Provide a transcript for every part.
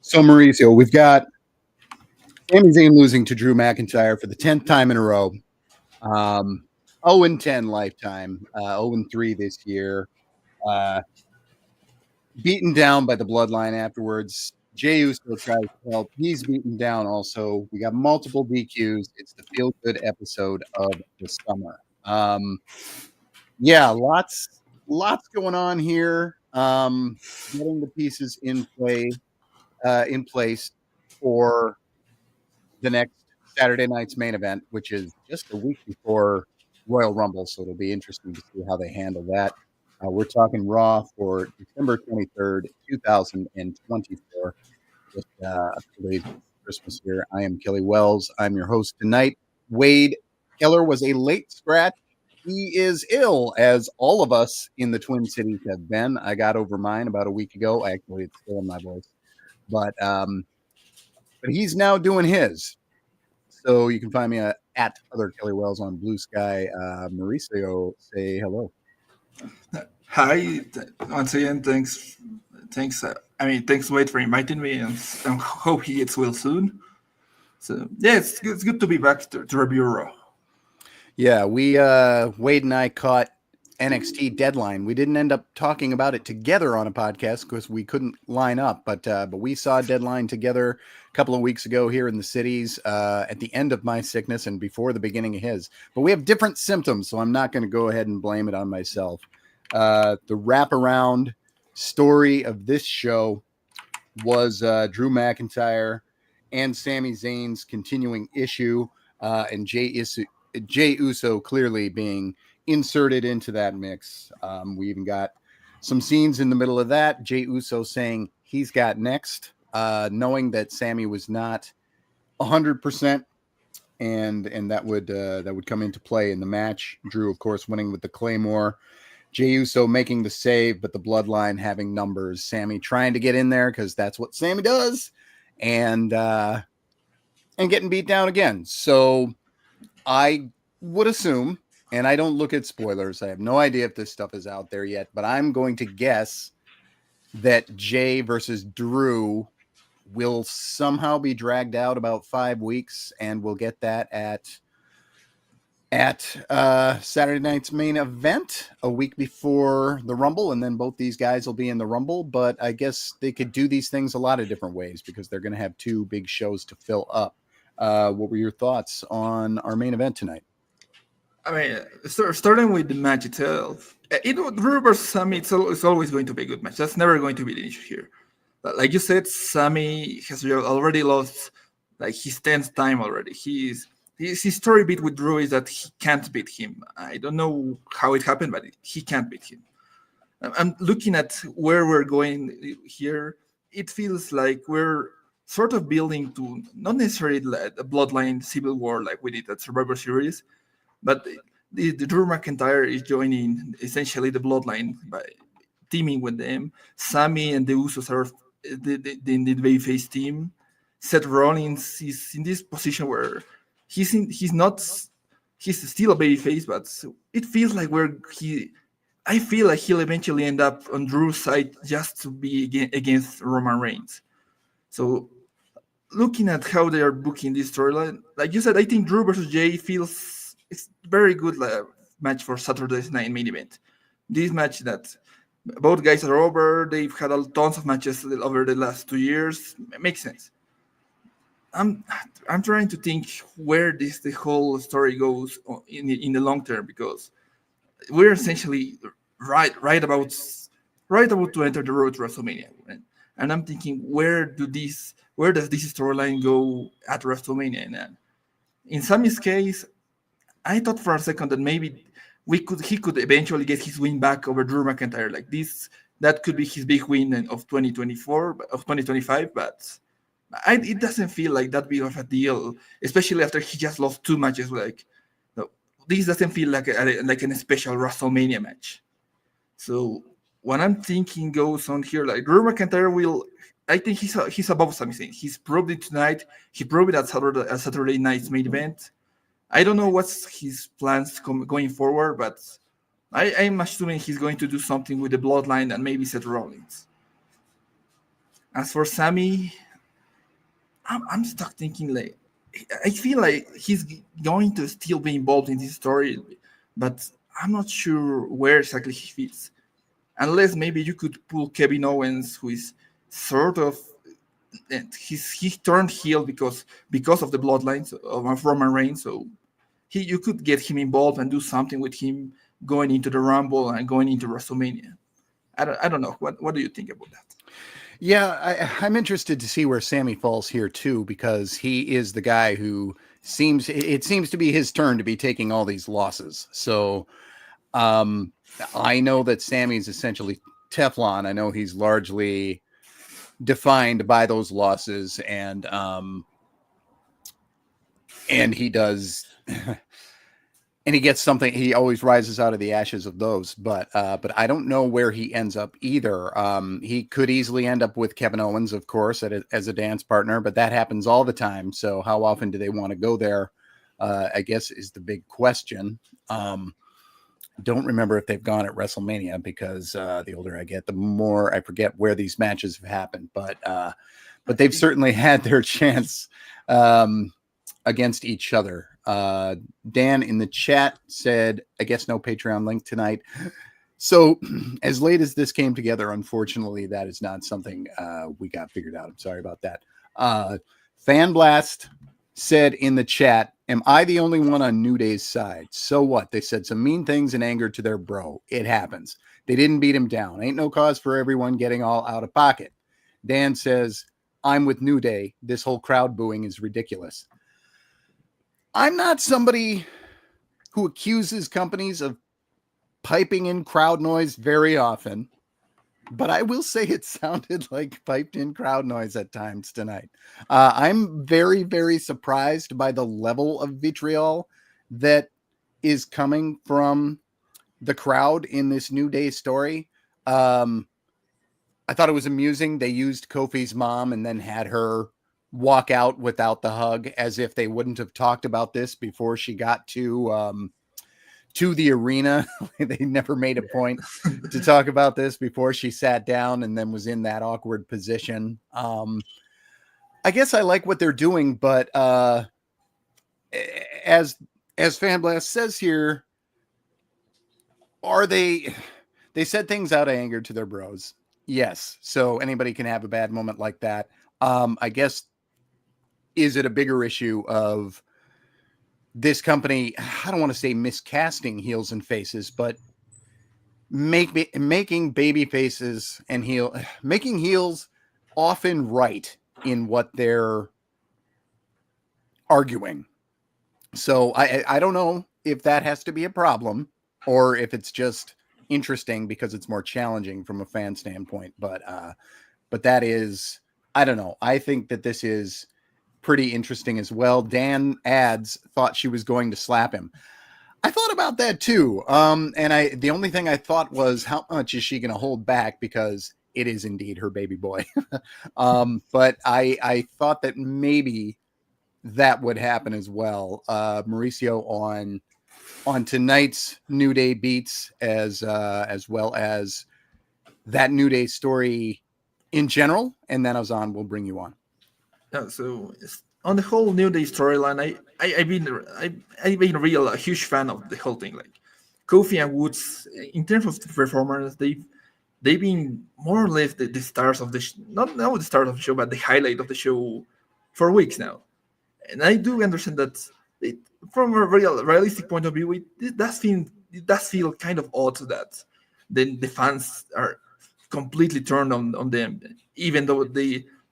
So, Mauricio, we've got Sami Zayn losing to Drew McIntyre for the 10th time in a row. 0-10 lifetime, 0-3 this year. Beaten down by the bloodline afterwards. Jey Uso tries to help. He's beaten down also. We got multiple DQs. It's the feel-good episode of the summer. Yeah, lots going on here. Getting the pieces in place for the next Saturday night's main event, which is just a week before Royal Rumble. So it'll be interesting to see how they handle that. We're talking Raw for December 23rd, 2024. Just a few days before Christmas here. I am Kelly Wells. I'm your host tonight. Wade Keller was a late scratch. He is ill, as all of us in the Twin Cities have been. I got over mine about a week ago. Actually, it's still in my voice. But he's now doing his. So you can find me at Other Kelly Wells on Blue Sky. Mauricio, say hello. Hi, once again, thanks. Thanks, Wade, for inviting me, and hope he gets well soon. So yeah, it's good to be back to review Raw. Yeah, we Wade and I caught NXT Deadline. We didn't end up talking about it together on a podcast because we couldn't line up, but we saw Deadline together a couple of weeks ago here in the cities at the end of my sickness and before the beginning of his. But we have different symptoms, so I'm not going to go ahead and blame it on myself. The wraparound story of this show was Drew McIntyre and Sami Zayn's continuing issue, and Jey Uso clearly being inserted into that mix. We even got some scenes in the middle of that. Jey Uso saying he's got next, knowing that Sami was not 100%, and that would come into play in the match. Drew, of course, winning with the Claymore. Jey Uso making the save, but the bloodline having numbers. Sami trying to get in there because that's what Sami does, and getting beat down again. So I would assume, and I don't look at spoilers, I have no idea if this stuff is out there yet, but I'm going to guess that Jey versus Drew will somehow be dragged out about 5 weeks, and we'll get that at Saturday night's main event a week before the Rumble, and then both these guys will be in the Rumble. But I guess they could do these things a lot of different ways because they're going to have two big shows to fill up. What were your thoughts on our main event tonight? I mean, starting with the match itself, Drew versus Sami, it's always going to be a good match. That's never going to be the issue here. Like you said, Sami has already lost like his 10th time already. His story beat with Drew is that he can't beat him. I don't know how it happened, but he can't beat him. I'm looking at where we're going here. It feels like we're sort of building to not necessarily a bloodline civil war like we did at Survivor Series, but the Drew McIntyre is joining essentially the bloodline by teaming with them. Sami and the Usos are the babyface team. Seth Rollins is in this position where he's still a babyface, but it feels like I feel like he'll eventually end up on Drew's side just to be against Roman Reigns. So looking at how they are booking this storyline, like you said, I think Drew versus Jey feels it's very good match for Saturday's night main event. This match that both guys are over, they've had tons of matches over the last 2 years. It makes sense. I'm trying to think where the whole story goes in the long term, because we're essentially right about to enter the road to WrestleMania, and I'm thinking where does this storyline go at WrestleMania? And in Sami's case, I thought for a second that maybe he could eventually get his win back over Drew McIntyre. Like that could be his big win of 2025, but it doesn't feel like that big of a deal, especially after he just lost 2 matches. Like, no, this doesn't feel like a special WrestleMania match. So what I'm thinking goes on here, like Drew McIntyre I think he's above Sami Zayn. He's proved it tonight. He proved it at Saturday night's main event. I don't know what's his plans going forward, but I'm assuming he's going to do something with the bloodline and maybe Seth Rollins. As for Sami, I'm stuck thinking like I feel like he's going to still be involved in this story, but I'm not sure where exactly he fits. Unless maybe you could pull Kevin Owens, who is sort of he turned heel because of the bloodlines of Roman Reigns, so you could get him involved and do something with him going into the Rumble and going into WrestleMania. I don't know. What do you think about that? Yeah, I'm interested to see where Sammy falls here too, because he is the guy who seems to be his turn to be taking all these losses. So I know that Sammy's essentially Teflon. I know he's largely defined by those losses, and he does and he gets something. He always rises out of the ashes of those, but I don't know where he ends up either. He could easily end up with Kevin Owens, of course, as a dance partner, but that happens all the time. So how often do they want to go there? I guess is the big question. Don't remember if they've gone at WrestleMania, because the older I get, the more I forget where these matches have happened. But they've certainly had their chance against each other. Dan in the chat said, I guess no Patreon link tonight. So as late as this came together, unfortunately, that is not something we got figured out. I'm sorry about that. Fan Blast said in the chat, am I the only one on New Day's side? So what? They said some mean things in anger to their bro. It happens. They didn't beat him down. Ain't no cause for everyone getting all out of pocket. Dan says, I'm with New Day. This whole crowd booing is ridiculous. I'm not somebody who accuses companies of piping in crowd noise very often, but I will say it sounded like piped in crowd noise at times tonight. I'm very, very surprised by the level of vitriol that is coming from the crowd in this New Day story. I thought it was amusing. They used Kofi's mom and then had her walk out without the hug, as if they wouldn't have talked about this before she got to the arena. They never made a point to talk about this before she sat down and then was in that awkward position. I guess I like what they're doing, but as Fan Blast says here, they said things out of anger to their bros. Yes. So anybody can have a bad moment like that. I guess, is it a bigger issue of this company? I don't want to say miscasting heels and faces, but making baby faces and making heels often right in what they're arguing. So I don't know if that has to be a problem or if it's just interesting because it's more challenging from a fan standpoint. But that is, I don't know. I think that this is pretty interesting as well. Dan adds, thought she was going to slap him. I thought about that too. And the only thing I thought was, how much is she going to hold back, because it is indeed her baby boy. But I thought that maybe that would happen as well. Mauricio on tonight's New Day beats, as well as that New Day story in general. And then Ozan will bring you on. Yeah, so on the whole New Day storyline, I've been a huge fan of the whole thing. Like Kofi and Woods, in terms of the performance, they've been more or less the stars of the not the stars of the show, but the highlight of the show for weeks now. And I do understand that from a realistic point of view, it does feel kind of odd that then the fans are completely turned on them, even though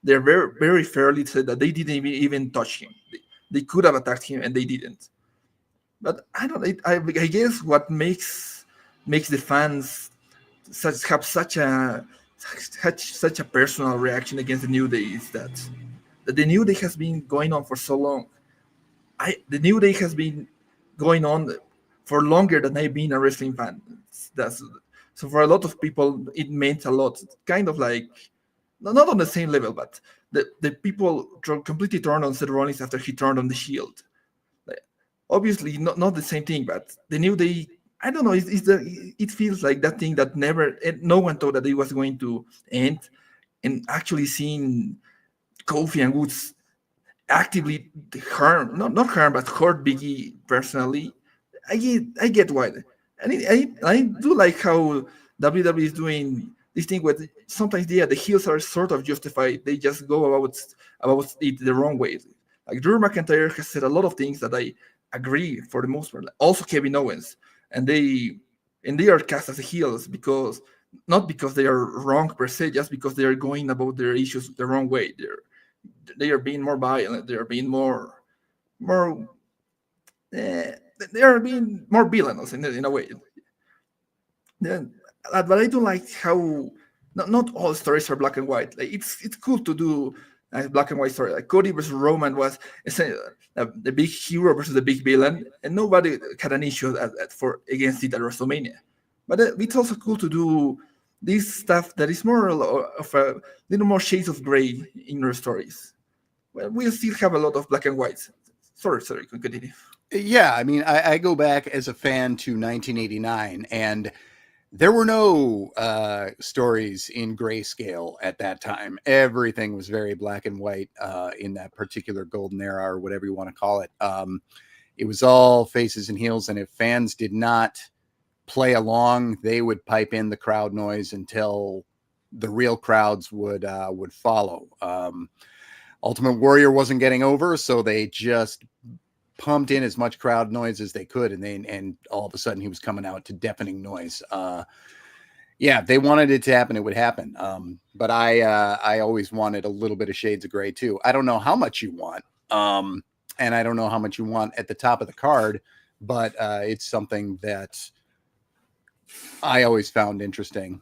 they're very, very fairly said that they didn't even touch him. They could have attacked him and they didn't. But I guess what makes the fans have such a personal reaction against the New Day is that the New Day has been going on for so long. The New Day has been going on for longer than I've been a wrestling fan. So for a lot of people, it meant a lot. Kind of like, not on the same level, but the people completely turned on Seth Rollins after he turned on the Shield. Like, obviously, not the same thing, but the New Day, I don't know, it feels like that thing that no one thought that it was going to end. And actually seeing Kofi and Woods actively harm, not harm, but hurt Biggie personally. I get why, and I do like how WWE is doing this thing where sometimes the heels are sort of justified. They just go about it the wrong way. Like Drew McIntyre has said a lot of things that I agree for the most part. Also Kevin Owens, and they are cast as heels because not because they are wrong per se, just because they are going about their issues the wrong way. They are being more violent. They are being more uh, they are being more villainous in a way. Then, but I do like how not all stories are black and white. Like it's cool to do a black and white story. Like Cody versus Roman was the big hero versus the big villain, and nobody had an issue for against it at WrestleMania. But it's also cool to do this stuff that is more of a little more shades of gray in your stories. Well, we still have a lot of black and whites. Sorry, continue. Yeah, I mean, I go back as a fan to 1989, and there were no stories in grayscale at that time. Everything was very black and white in that particular golden era, or whatever you want to call it. It was all faces and heels, and if fans did not play along, they would pipe in the crowd noise until the real crowds would follow. Ultimate Warrior wasn't getting over, so they just pumped in as much crowd noise as they could, and all of a sudden he was coming out to deafening noise. Yeah, if they wanted it to happen, it would happen. But I always wanted a little bit of shades of gray too. I don't know how much you want, and I don't know how much you want at the top of the card, but it's something that I always found interesting.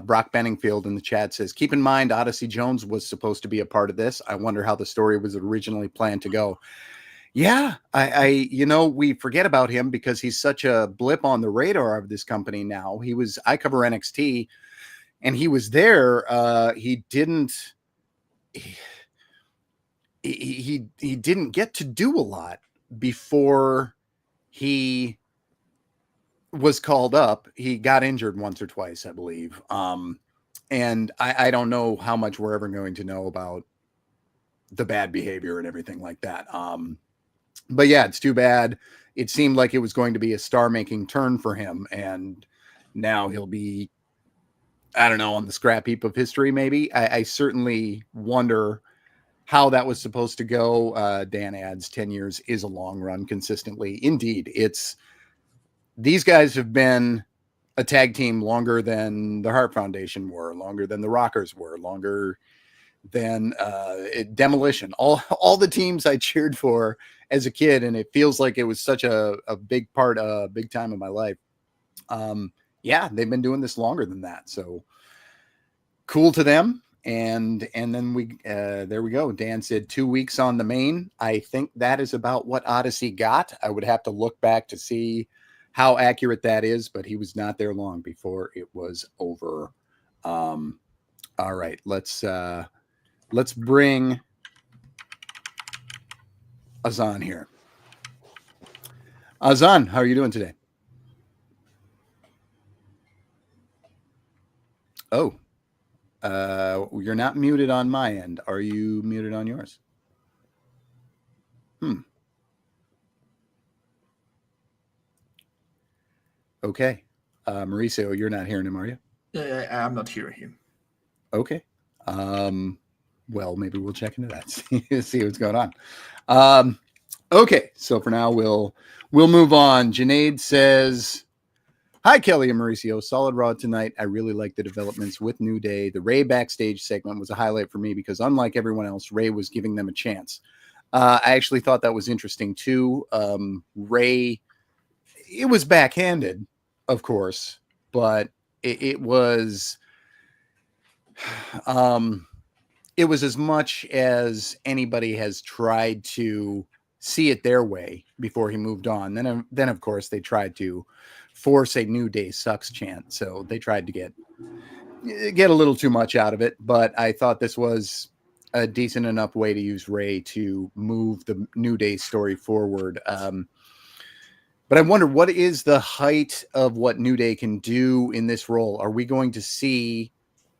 Brock Benningfield in the chat says, keep in mind, Odyssey Jones was supposed to be a part of this. I wonder how the story was originally planned to go. Yeah, we forget about him because he's such a blip on the radar of this company now. I cover NXT, and he was there. He didn't get to do a lot before he was called up. He got injured once or twice, I believe. And I don't know how much we're ever going to know about the bad behavior and everything like that. But yeah, it's too bad. It seemed like it was going to be a star-making turn for him, and now he'll be, I don't know, on the scrap heap of history, maybe. I certainly wonder how that was supposed to go. Dan adds 10 years is a long run consistently. Indeed, these guys have been a tag team longer than the Hart Foundation were, longer than the Rockers were, longer than Demolition. All the teams I cheered for as a kid, and it feels like it was such a big time of my life. Yeah, they've been doing this longer than that, so cool to them. And then there we go. Dan said 2 weeks on the main. I think that is about what Odyssey got. I would have to look back to see how accurate that is, but he was not there long before it was over. All right, let's bring Azan here. Azan, how are you doing today? Oh, you're not muted on my end. Are you muted on yours? Okay. Mauricio, you're not hearing him, are you? Yeah, I'm not hearing him. Okay. Well, maybe we'll check into that, see what's going on. Okay, so for now we'll move on. Janaid says, hi, Kelly and Mauricio. Solid Raw tonight. I really like the developments with New Day. The Ray backstage segment was a highlight for me because unlike everyone else, Ray was giving them a chance. I actually thought that was interesting too. Ray, it was backhanded, of course, but it was it was as much as anybody has tried to see it their way before he moved on. Then of course they tried to force a New Day sucks chant. So they tried to get a little too much out of it, but I thought this was a decent enough way to use Ray to move the New Day story forward. But I wonder, what is the height of what New Day can do in this role? Are we going to see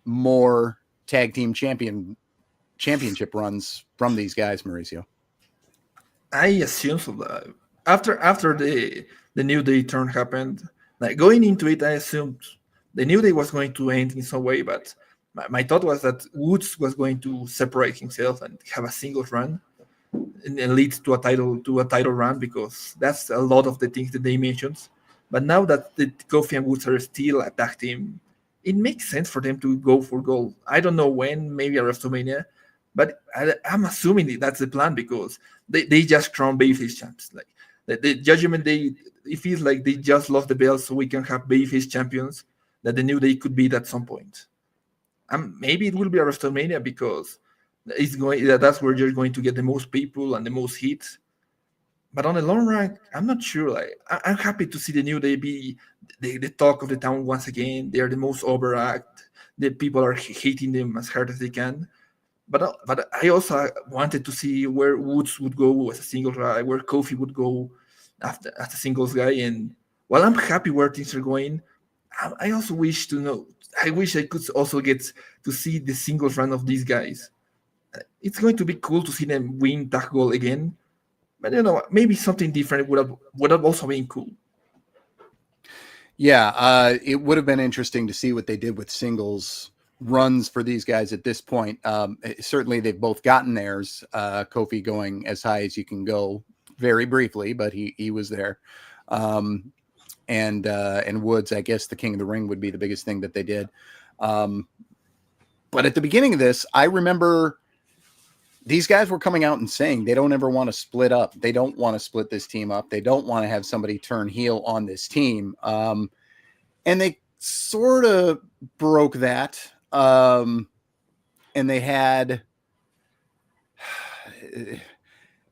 more tag team championship runs from these guys, Mauricio? I assume so. After the New Day turn happened, like going into it, I assumed the New Day was going to end in some way, but my thought was that Woods was going to separate himself and have a single run and lead to a title run, because that's a lot of the things that they mentioned. But now that the Kofi and Woods are still a tag team, it makes sense for them to go for gold. I don't know when, maybe at WrestleMania, but I'm assuming that's the plan, because they just crowned babyface champs. Like the Judgment Day, it feels like they just lost the belt so we can have babyface champions that the New Day could beat at some point. Maybe it will be a WrestleMania, because that's where you're going to get the most people and the most hits. But on the long run, I'm not sure. Like I'm happy to see the New Day be the talk of the town once again. They are the most overact. The people are hating them as hard as they can. But I also wanted to see where Woods would go as a single guy, where Kofi would go after as a singles guy. And while I'm happy where things are going, I also wish to know. I wish I could also get to see the singles run of these guys. It's going to be cool to see them win tag goal again. But maybe something different would have also been cool. Yeah, it would have been interesting to see what they did with singles runs for these guys at this point. Certainly, they've both gotten theirs. Kofi going as high as you can go, very briefly, but he was there. And Woods, I guess the King of the Ring would be the biggest thing that they did. But at the beginning of this, I remember these guys were coming out and saying they don't ever want to split up. They don't want to split this team up. They don't want to have somebody turn heel on this team. And they sort of broke that. And they had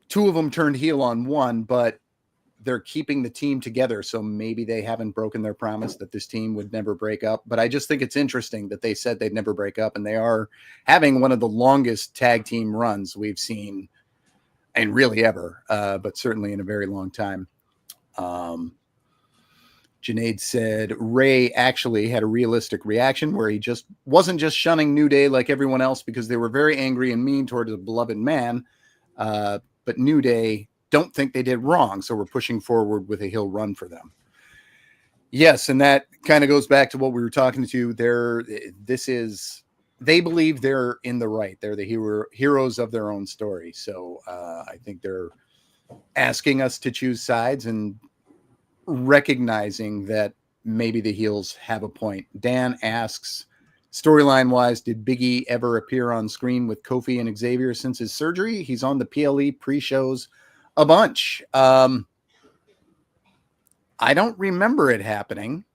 two of them turned heel on one, but they're keeping the team together. So maybe they haven't broken their promise that this team would never break up. But I just think it's interesting that they said they'd never break up, and they are having one of the longest tag team runs we've seen, and really ever, but certainly in a very long time. Junaid said Ray actually had a realistic reaction where he just wasn't just shunning New Day like everyone else because they were very angry and mean towards a beloved man. But New Day don't think they did wrong, so we're pushing forward with a heel run for them. Yes, and that kind of goes back to what we were talking to. They believe they're in the right. They're the heroes of their own story. So I think they're asking us to choose sides and recognizing that maybe the heels have a point. Dan asks, storyline-wise, did Big E ever appear on screen with Kofi and Xavier since his surgery? He's on the PLE pre-shows a bunch. I don't remember it happening,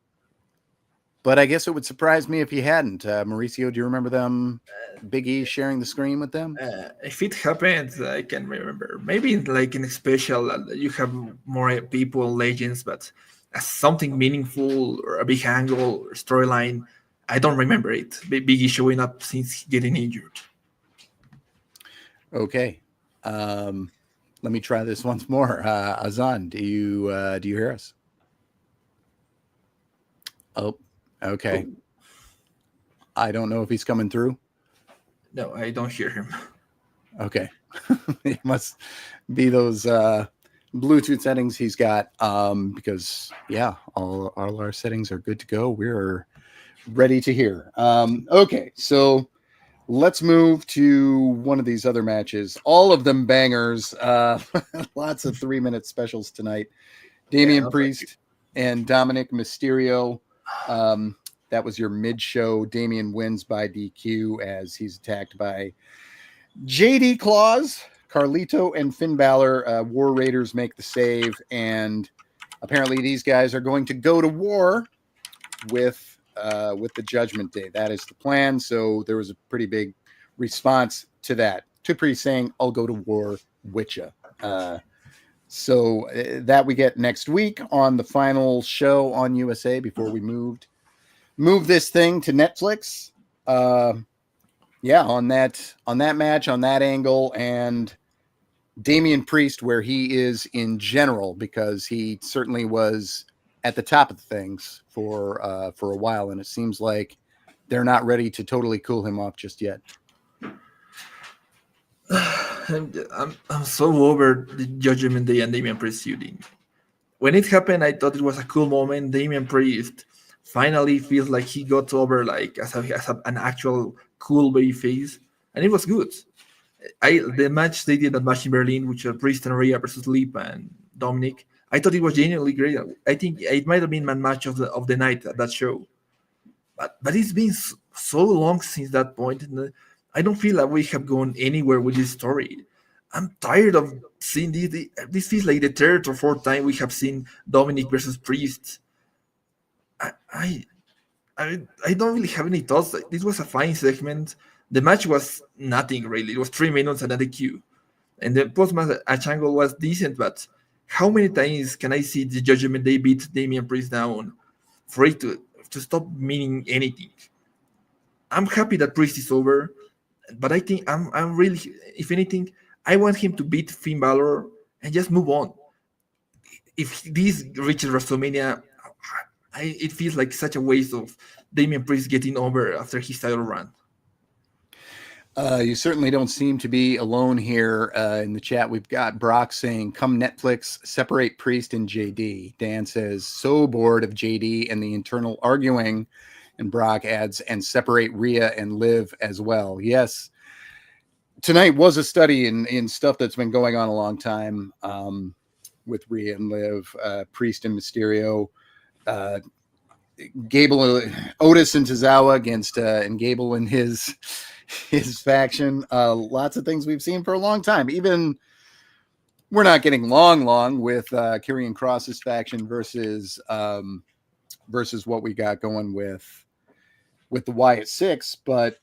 but I guess it would surprise me if he hadn't. Mauricio, do you remember them, Big E sharing the screen with them? If it happens, I can remember. Maybe like in a special, you have more people, legends, but as something meaningful or a big angle or storyline, I don't remember it. Big E showing up since getting injured. Okay. Let me try this once more. Azan, do you hear us? Oh, okay. Oh. I don't know if he's coming through. No, I don't hear him. Okay. It must be those Bluetooth settings he's got, because, yeah, all our settings are good to go. We're ready to hear. Okay, so let's move to one of these other matches. All of them bangers. Lots of 3-minute specials tonight. Damian Priest and Dominic Mysterio. That was your mid-show. Damian wins by DQ as he's attacked by JD Claus, Carlito, and Finn Balor. War Raiders make the save, and apparently these guys are going to go to war with the Judgment Day. That is the plan. So there was a pretty big response to that. To Priest saying, "I'll go to war with you." So that we get next week on the final show on USA before we move this thing to Netflix. Yeah, on that match, on that angle, and Damian Priest, where he is in general, because he certainly was at the top of things for a while, and it seems like they're not ready to totally cool him off just yet. I'm so over the Judgment Day and Damian Priest feuding. When it happened, I thought it was a cool moment. Damian Priest finally feels like he got over like an actual cool baby face, and it was good. The match they did that match in Berlin, which was Priest and Rhea versus Leap and Dominic. I thought it was genuinely great. I think it might have been my match of the night at that show. But it's been so long since that point, and I don't feel like we have gone anywhere with this story. I'm tired of seeing this. This feels like the third or fourth time we have seen Dominic versus Priest. I I I don't really have any thoughts. This was a fine segment. The match was nothing really. It was 3 minutes and a DQ. And the post-match angle was decent, but how many times can I see the Judgment Day beat Damian Priest down for it to stop meaning anything? I'm happy that Priest is over, but I think I'm really, if anything, I want him to beat Finn Balor and just move on. If this reaches WrestleMania, it feels like such a waste of Damian Priest getting over after his title run. You certainly don't seem to be alone here in the chat. We've got Brock saying, come Netflix, separate Priest and JD. Dan says, so bored of JD and the internal arguing. And Brock adds, and separate Rhea and Liv as well. Yes. Tonight was a study in stuff that's been going on a long time with Rhea and Liv, Priest and Mysterio, Gable, Otis and Tozawa against and Gable and his faction. Lots of things we've seen for a long time. Even we're not getting long with Karrion Kross's faction versus what we got going with the Wyatt Six, but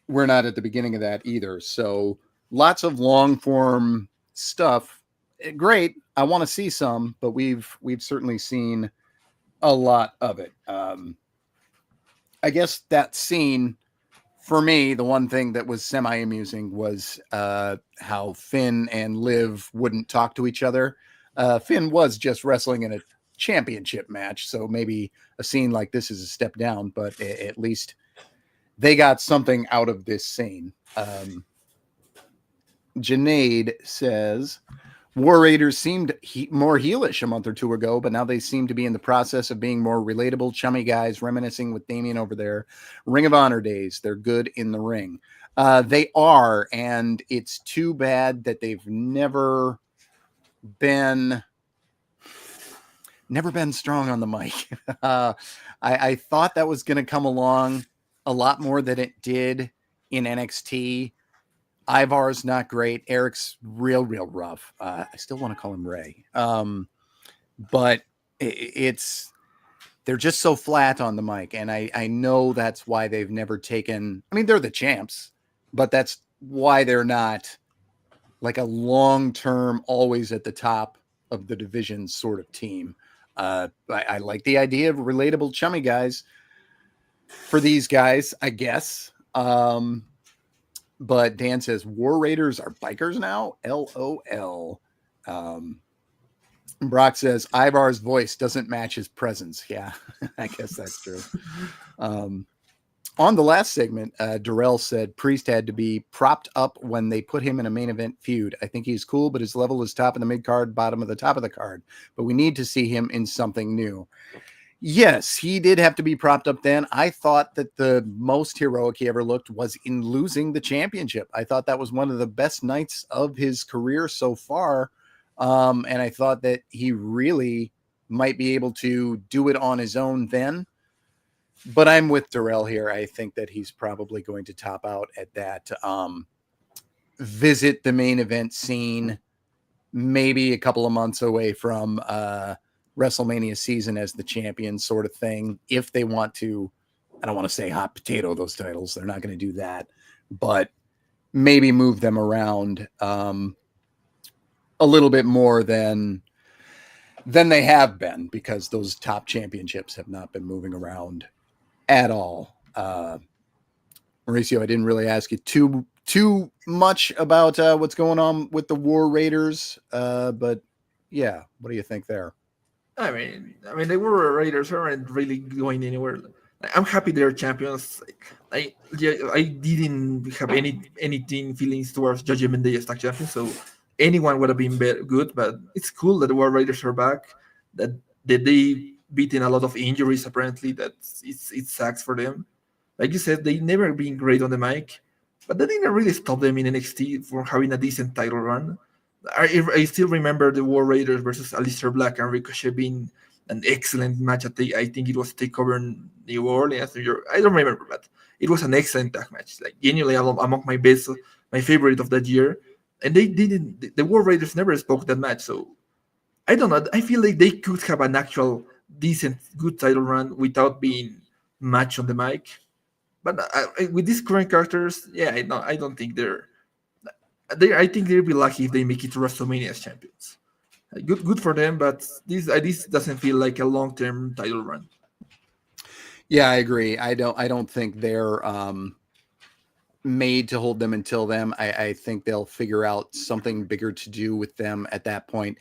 we're not at the beginning of that either. So lots of long form stuff. Great. I want to see some, but we've certainly seen a lot of it. I guess that scene for me, the one thing that was semi-amusing was how Finn and Liv wouldn't talk to each other. Finn was just wrestling in a championship match, so maybe a scene like this is a step down, but at least they got something out of this scene. Janaid says, War Raiders seemed more heelish a month or two ago, but now they seem to be in the process of being more relatable, chummy guys, reminiscing with Damien over their Ring of Honor days. They're good in the ring. They are, and it's too bad that they've never been strong on the mic. I thought that was going to come along a lot more than it did in NXT. Ivar's not great. Eric's real rough. I still want to call him Ray. But they're just so flat on the mic. And I know that's why they've never taken, I mean, they're the champs, but that's why they're not like a long-term, always at the top of the division sort of team. I like the idea of relatable chummy guys for these guys, I guess. But Dan says, War Raiders are bikers now? LOL. Brock says, Ivar's voice doesn't match his presence. Yeah, I guess that's true. On the last segment, Darrell said Priest had to be propped up when they put him in a main event feud. I think he's cool, but his level is top of the mid card, bottom of the top of the card. But we need to see him in something new. Yes, he did have to be propped up then. I thought that the most heroic he ever looked was in losing the championship. I thought that was one of the best nights of his career so far. And I thought that he really might be able to do it on his own then. But I'm with Darrell here. I think that he's probably going to top out at that. Visit the main event scene, maybe a couple of months away from WrestleMania season as the champion sort of thing. If they want to, I don't want to say hot potato those titles. They're not going to do that, but maybe move them around a little bit more than they have been, because those top championships have not been moving around at all. Mauricio, I didn't really ask you too much about what's going on with the War Raiders, but yeah, what do you think there? I mean, the War Raiders aren't really going anywhere. I'm happy they're champions. I didn't have anything feelings towards Judgment Day as tag champion, so anyone would have been good. But it's cool that the War Raiders are back. That they beaten a lot of injuries. Apparently, that it sucks for them. Like you said, they never been great on the mic, but that didn't really stop them in NXT from having a decent title run. I still remember the War Raiders versus Aleister Black and Ricochet being an excellent match. I think it was Takeover in New Orleans, New York. I don't remember, but it was an excellent tag match. Like genuinely among my favorite of that year. And they didn't. The War Raiders never spoke that match, so I don't know. I feel like they could have an actual decent, good title run without being much on the mic. But with these current characters, yeah, I don't think I think they'll be lucky if they make it to WrestleMania as champions. Good for them, but this doesn't feel like a long term title run. Yeah, I agree. I don't think they're made to hold them until then. I think they'll figure out something bigger to do with them at that point.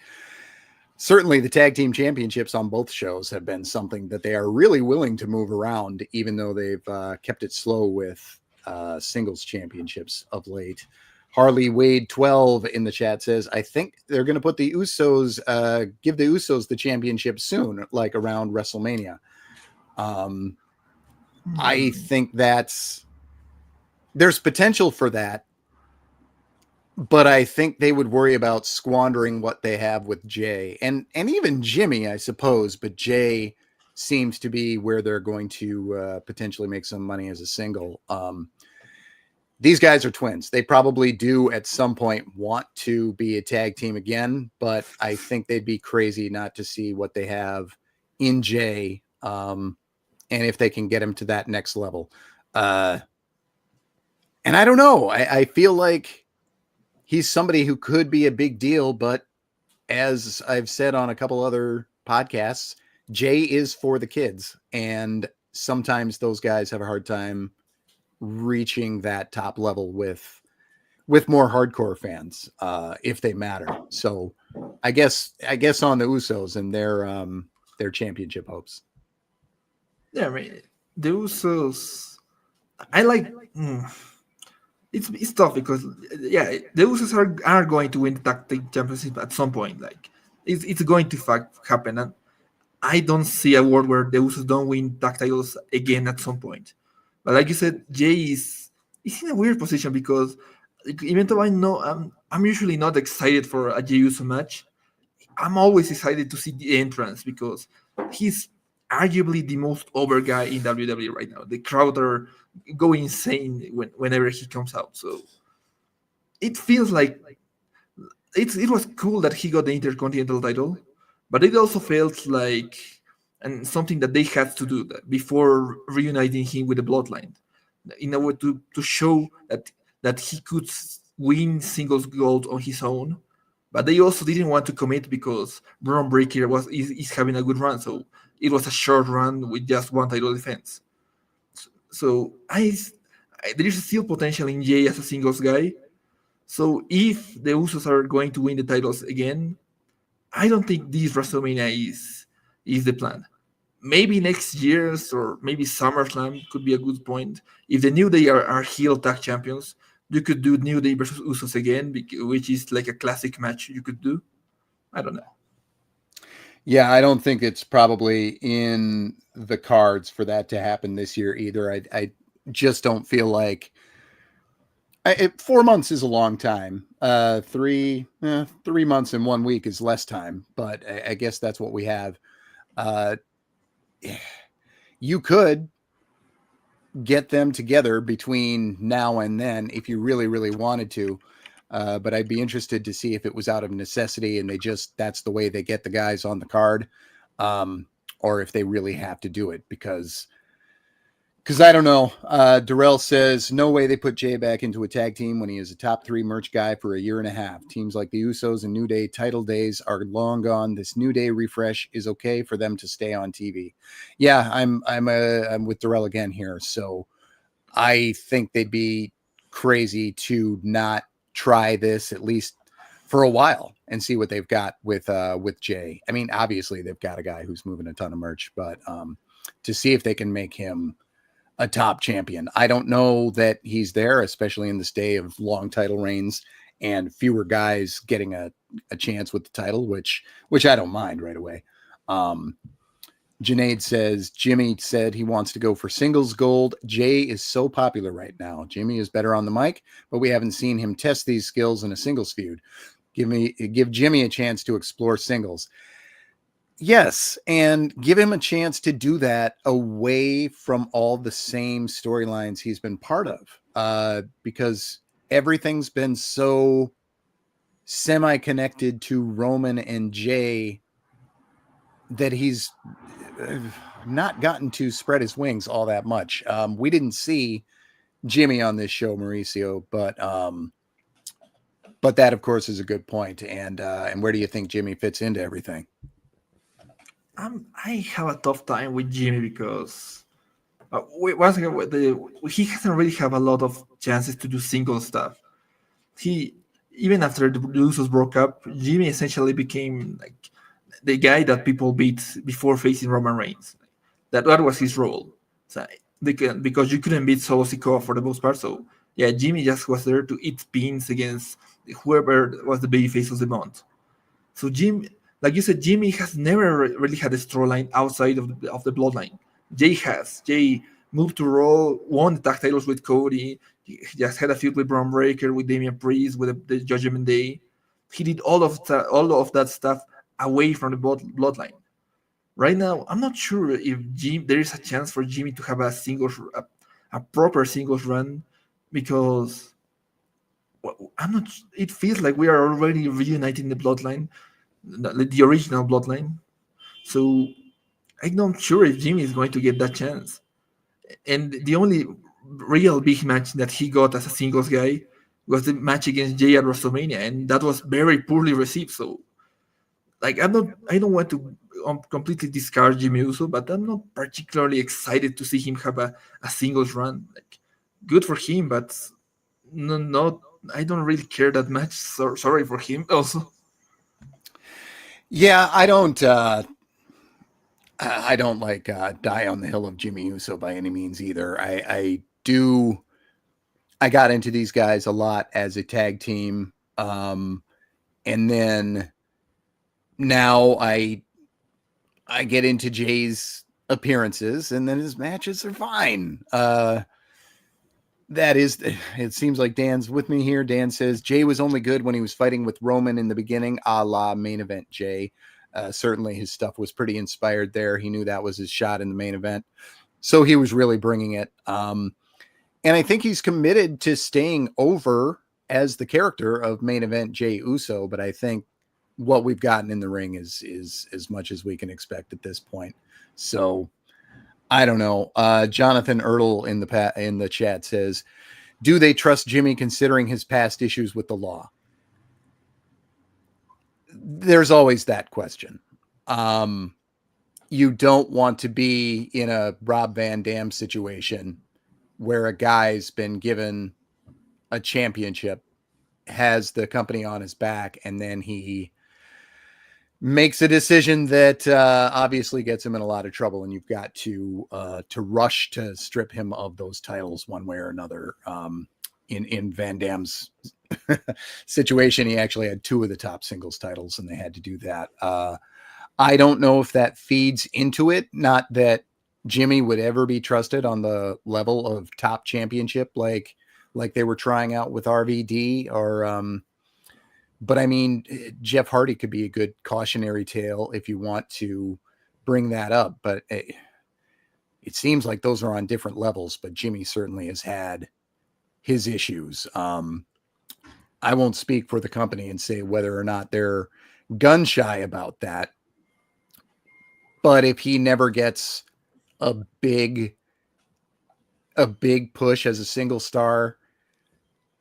Certainly the tag team championships on both shows have been something that they are really willing to move around, even though they've kept it slow with singles championships of late. Harley Wade 12 in the chat says, I think they're going to put the Usos, give the Usos the championship soon, like around WrestleMania. I think there's potential for that, but I think they would worry about squandering what they have with Jay and even Jimmy, I suppose, but Jay seems to be where they're going to potentially make some money as a single. These guys are twins. They probably do at some point want to be a tag team again, but I think they'd be crazy not to see what they have in Jay. And if they can get him to that next level. And I don't know. I feel like he's somebody who could be a big deal, but as I've said on a couple other podcasts, Jay is for the kids. And sometimes those guys have a hard time reaching that top level with more hardcore fans, if they matter. So I guess on the Usos and their championship hopes. Yeah, I mean, the Usos, I like. It's tough because yeah, the Usos are going to win the tag team championship at some point. Like it's going to happen, and I don't see a world where the Usos don't win tag titles again at some point. But like you said, Jay is in a weird position because even though I know I'm usually not excited for a Jey Uso match, I'm always excited to see the entrance because he's arguably the most over guy in WWE right now. The crowd are going insane whenever he comes out. So it feels like it was cool that he got the Intercontinental title, but it also felt like and something that they had to do that before reuniting him with the Bloodline, in order to show that he could win singles gold on his own. But they also didn't want to commit because Braun Breaker is having a good run, so it was a short run with just one title defense. So there is still potential in Jay as a singles guy. So if the Usos are going to win the titles again, I don't think this WrestleMania is the plan. Maybe next year's or maybe SummerSlam could be a good point. If the New Day are heel tag champions, you could do New Day versus Usos again, which is like a classic match you could do. I don't know. Yeah, I don't think it's probably in the cards for that to happen this year either. I just don't feel like 4 months is a long time. 3 months and 1 week is less time, but I guess that's what we have. You could get them together between now and then if you really, really wanted to. But I'd be interested to see if it was out of necessity and that's the way they get the guys on the card, or if they really have to do it because I don't know. Darrell says, no way they put Jay back into a tag team when he is a top 3 merch guy for a year and a half. Teams like the Usos and New Day title days are long gone. This New Day refresh is okay for them to stay on TV. Yeah, I'm with Darrell again here. So I think they'd be crazy to not try this at least for a while and see what they've got with Jay. I mean, obviously they've got a guy who's moving a ton of merch, but to see if they can make him a top champion. I don't know that he's there, especially in this day of long title reigns and fewer guys getting a chance with the title, which I don't mind right away. Junaid says, Jimmy said he wants to go for singles gold. Jay is so popular right now. Jimmy is better on the mic, but we haven't seen him test these skills in a singles feud. Give Jimmy a chance to explore singles. Yes, and give him a chance to do that away from all the same storylines he's been part of, because everything's been so semi-connected to Roman and Jay that he's not gotten to spread his wings all that much. We didn't see Jimmy on this show, Mauricio, but that of course is a good point. And where do you think Jimmy fits into everything? I have a tough time with Jimmy because once again, he hasn't really have a lot of chances to do single stuff. He, even after the Usos broke up, Jimmy essentially became like the guy that people beat before facing Roman Reigns. That was his role. So because you couldn't beat Solo Sikoa for the most part, so yeah, Jimmy just was there to eat pins against whoever was the babyface of the month. So like you said, Jimmy has never really had a storyline outside of the bloodline. Jay has. Jay moved to Raw, won the tag titles with Cody. He just had a feud with Braun Breaker, with Damian Priest, with the Judgment Day. He did all of that stuff away from the bloodline. Right now, I'm not sure if there is a chance for Jimmy to have a proper singles run, because I'm not. It feels like we are already reuniting the bloodline, the original bloodline. So I'm not sure if Jimmy is going to get that chance. And the only real big match that he got as a singles guy was the match against Jay at WrestleMania, and that was very poorly received. So, like, I don't want to completely discard Jimmy Uso, but I'm not particularly excited to see him have a singles run. Like, good for him, but no, I don't really care that much. Sorry for him also. Yeah, I don't like die on the hill of Jimmy Uso by any means either. I got into these guys a lot as a tag team. And then now I get into Jay's appearances, and then his matches are fine. It seems like Dan's with me here. Dan says Jay was only good when he was fighting with Roman in the beginning, a la main event Jay. Certainly his stuff was pretty inspired there. He knew that was his shot in the main event. So he was really bringing it. And I think he's committed to staying over as the character of main event Jay Uso. But I think what we've gotten in the ring is as much as we can expect at this point. So I don't know. Jonathan Ertl in the chat says, do they trust Jimmy considering his past issues with the law? There's always that question. You don't want to be in a Rob Van Dam situation where a guy's been given a championship, has the company on his back, and then he makes a decision that obviously gets him in a lot of trouble, and you've got to rush to strip him of those titles one way or another. In Van Dam's situation, he actually had 2 of the top singles titles, and they had to do that. I don't know if that feeds into it. Not that Jimmy would ever be trusted on the level of top championship like they were trying out with RVD or but I mean, Jeff Hardy could be a good cautionary tale if you want to bring that up. But it seems like those are on different levels. But Jimmy certainly has had his issues. I won't speak for the company and say whether or not they're gun shy about that. But if he never gets a big push as a single star,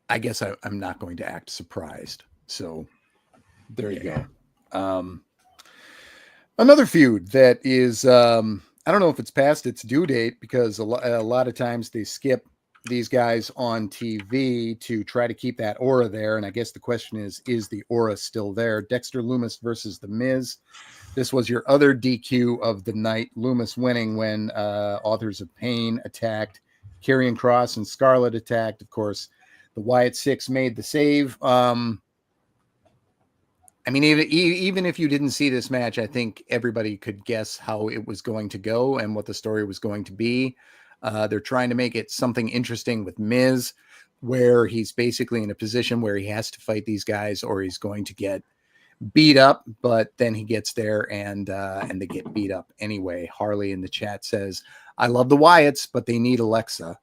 I guess I'm not going to act surprised. So there you go. Another feud that is, I don't know if it's past its due date because a lot of times they skip these guys on TV to try to keep that aura there. And I guess the question is the aura still there? Dexter Lumis versus The Miz. This was your other DQ of the night. Lumis winning when Authors of Pain attacked. Karrion Kross and Scarlett attacked. Of course, the Wyatt Six made the save. I mean, even if you didn't see this match, I think everybody could guess how it was going to go and what the story was going to be. They're trying to make it something interesting with Miz, where he's basically in a position where he has to fight these guys or he's going to get beat up, but then he gets there and they get beat up anyway. Harley in the chat says, I love the Wyatts, but they need Alexa.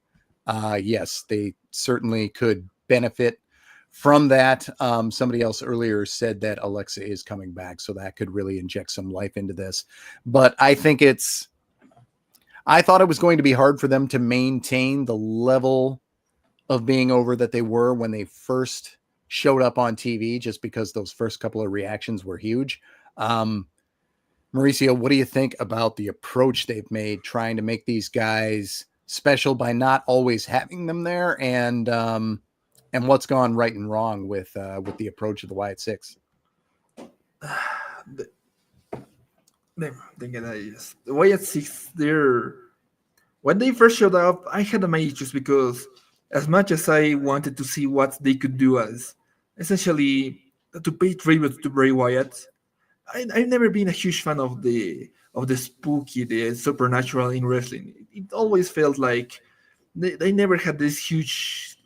Yes, they certainly could benefit from that. Somebody else earlier said that Alexa is coming back, so that could really inject some life into this. But I think I thought it was going to be hard for them to maintain the level of being over that they were when they first showed up on TV, just because those first couple of reactions were huge. Mauricio, what do you think about the approach they've made trying to make these guys special by not always having them there, and what's gone right and wrong with the approach of the Wyatt Six? The Wyatt Six, when they first showed up, I had my issues because as much as I wanted to see what they could do as essentially to pay tribute to Bray Wyatt, I've never been a huge fan of the spooky, the supernatural in wrestling. It always felt like they never had this huge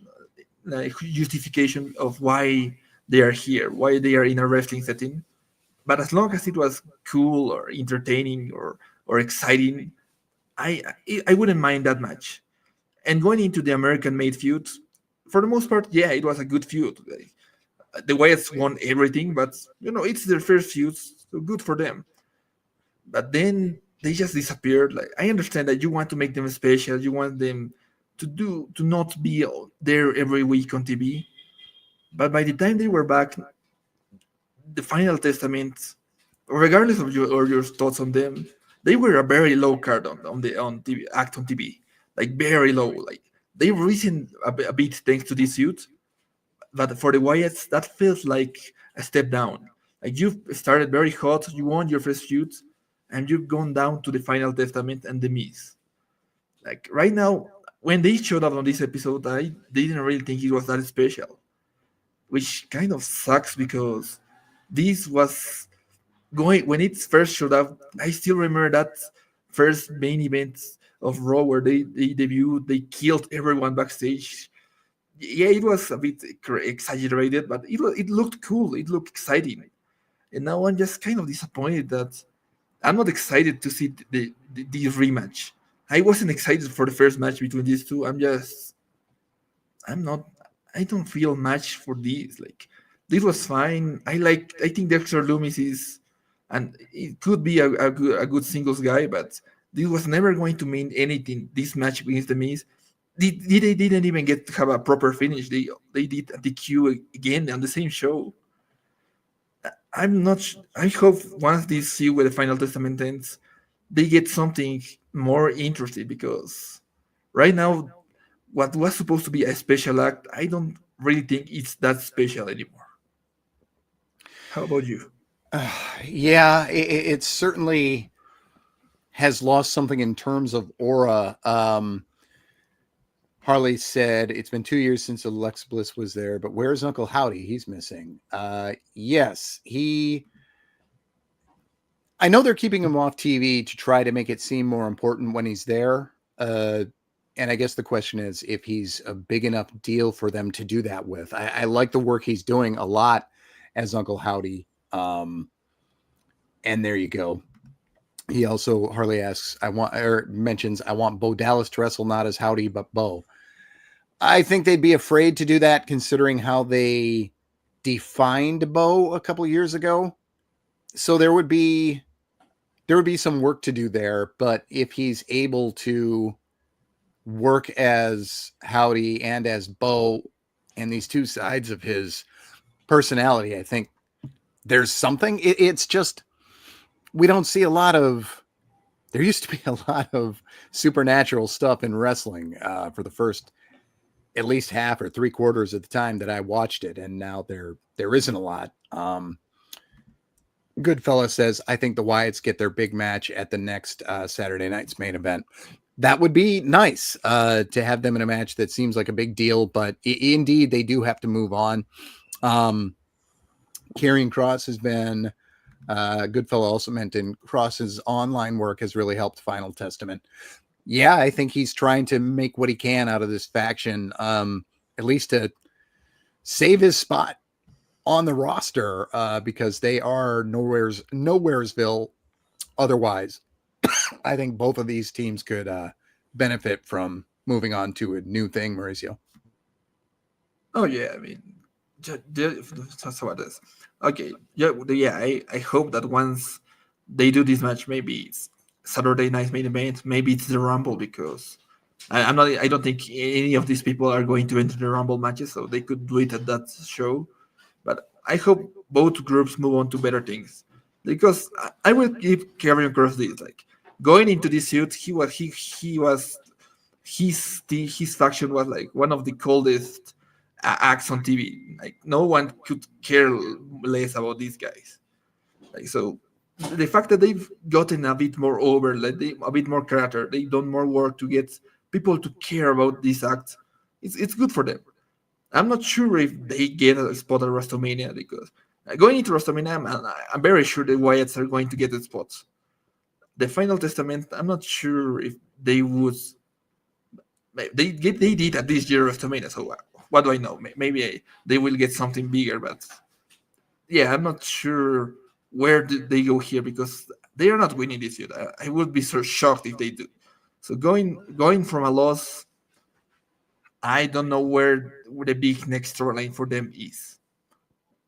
justification of why they are here, why they are in a wrestling setting. But as long as it was cool or entertaining or exciting, I wouldn't mind that much. And going into the American-made feud, for the most part, yeah, it was a good feud. The Wyatts won everything, but it's their first feud, so good for them. But then they just disappeared. Like, I understand that you want to make them special, you want them to not be there every week on TV, but by the time they were back, the Final Testament, regardless of your thoughts on them, they were a very low card on TV, act on TV, like very low. Like they risen a bit thanks to this suit, but for the Wyatts, that feels like a step down. Like you've started very hot, you won your first feud, and you've gone down to the Final Testament and the Miz. Like right now, when they showed up on this episode, I didn't really think it was that special, which kind of sucks because this was going when it first showed up. I still remember that first main event of Raw where they debuted, they killed everyone backstage. Yeah, it was a bit exaggerated, but it looked cool, it looked exciting. And now I'm just kind of disappointed that I'm not excited to see the rematch. I wasn't excited for the first match between these two. I don't feel much for this. Like this was fine. I think Dexter Lumis is, and it could be a good singles guy, but this was never going to mean anything. This match against the Miz, they didn't even get to have a proper finish. They did a DQ again on the same show. I'm not. I hope once this feud with the Final Testament ends, they get something more interesting, because right now, what was supposed to be a special act, I don't really think it's that special anymore. How about you? Yeah, it certainly has lost something in terms of aura. Harley said, it's been 2 years since Alexa Bliss was there, but where's Uncle Howdy? He's missing. Yes, I know they're keeping him off TV to try to make it seem more important when he's there. And I guess the question is if he's a big enough deal for them to do that with. I like the work he's doing a lot as Uncle Howdy. And there you go. He also, Harley asks, mentions, I want Bo Dallas to wrestle, not as Howdy, but Bo. I think they'd be afraid to do that considering how they defined Bo a couple years ago. So there would be some work to do there, but if he's able to work as Howdy and as Bo and these two sides of his personality, I think there's something. It's just, we don't see a lot of, there used to be a lot of supernatural stuff in wrestling for the first at least half or 3/4 of the time that I watched it, and now there isn't a lot. Goodfella says, I think the Wyatts get their big match at the next Saturday night's main event. That would be nice to have them in a match that seems like a big deal, but indeed they do have to move on. Karrion Kross has been Goodfella also mentioned Cross's online work has really helped Final Testament. Yeah, I think he's trying to make what he can out of this faction, at least to save his spot on the roster, because they are nowheresville otherwise. I think both of these teams could benefit from moving on to a new thing, Mauricio. Oh yeah, I mean, that's what it is. Okay, yeah. I hope that once they do this match, maybe it's Saturday night main event, maybe it's the Rumble, because I'm not. I don't think any of these people are going to enter the Rumble matches, so they could do it at that show. But I hope both groups move on to better things, because I will give Kevin Cross this. Like, going into this suit, his faction was like one of the coldest acts on TV. Like, no one could care less about these guys. Like, so the fact that they've gotten a bit more over, like a bit more character, they've done more work to get people to care about this act. It's good for them. I'm not sure if they get a spot at WrestleMania, because going into WrestleMania, I'm very sure the Wyatts are going to get the spots. The Final Testament, I'm not sure if they would. They did at this year WrestleMania, so what do I know? Maybe they will get something bigger, but yeah, I'm not sure where did they go here, because they are not winning this year. I would be so shocked if they do. So going from a loss, I don't know where the big next storyline for them is.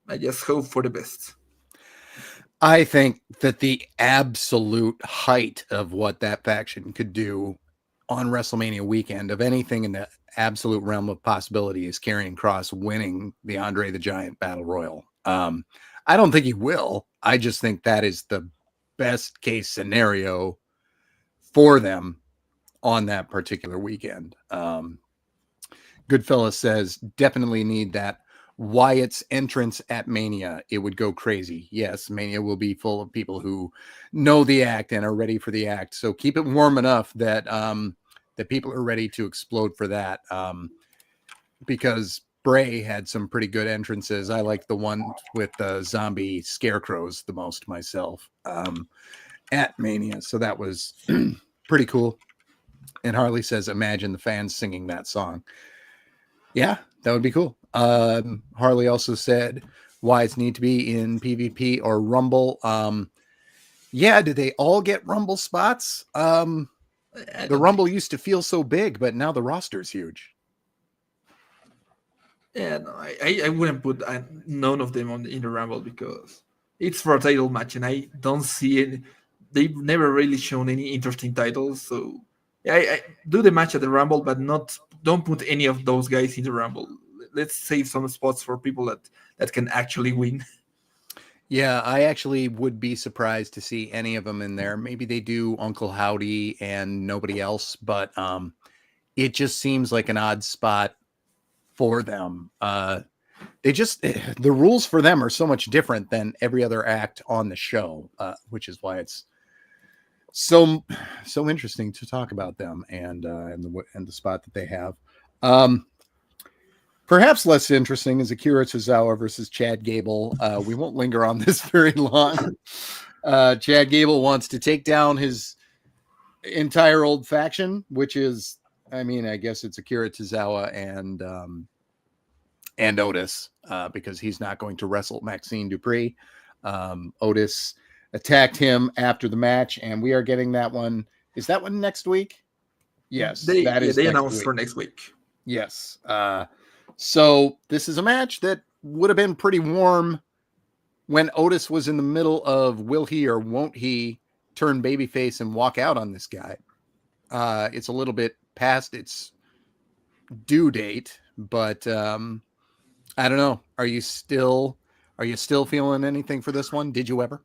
I just hope for the best. I think that the absolute height of what that faction could do on WrestleMania weekend, of anything in the absolute realm of possibility, is Karrion Kross winning the Andre the Giant Battle Royal. I don't think he will. I just think that is the best case scenario for them on that particular weekend. Goodfella says, definitely need that Wyatt's entrance at Mania. It would go crazy. Yes, Mania will be full of people who know the act and are ready for the act. So keep it warm enough that that people are ready to explode for that. Because Bray had some pretty good entrances. I like the one with the zombie scarecrows the most myself at Mania. So that was pretty cool. And Harley says, imagine the fans singing that song. Yeah, that would be cool. Harley also said, Wyatts need to be in PvP or Rumble. Yeah, did they all get Rumble spots? The Rumble used to feel so big, but now the roster's huge. Yeah, no, I wouldn't put none of them in the Rumble, because it's for a title match, and I don't see any. They've never really shown any interesting titles, so yeah, I do the match at the Rumble, but don't put any of those guys in the Rumble. Let's save some spots for people that can actually win. Yeah, I actually would be surprised to see any of them in there. Maybe they do Uncle Howdy and nobody else, but it just seems like an odd spot for them. The rules for them are so much different than every other act on the show, which is why it's so interesting to talk about them and the spot that they have. Perhaps less interesting is Akira Tozawa versus Chad Gable. We won't linger on this very long. Chad Gable wants to take down his entire old faction, which is, I mean, I guess it's Akira Tozawa and Otis, because he's not going to wrestle Maxine Dupree. Otis attacked him after the match, and we are getting that one. Is that one next week? Yes, They announced week. for next week. Yes. So this is a match that would have been pretty warm when Otis was in the middle of will he or won't he turn babyface and walk out on this guy. It's a little bit past its due date, but I don't know. Are you still feeling anything for this one? Did you ever?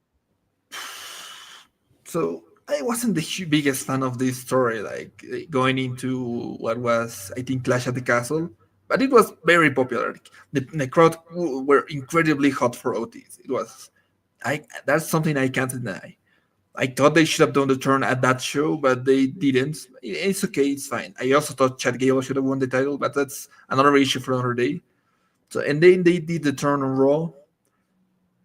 So I wasn't the biggest fan of this story, like going into what was, I think, Clash at the Castle. but it was very popular. The crowd were incredibly hot for Otis. It was, that's something I can't deny. I thought they should have done the turn at that show, but they didn't. It's okay, it's fine. I also thought Chad Gable should have won the title, but that's another issue for another day. So, and then they did the turn on Raw,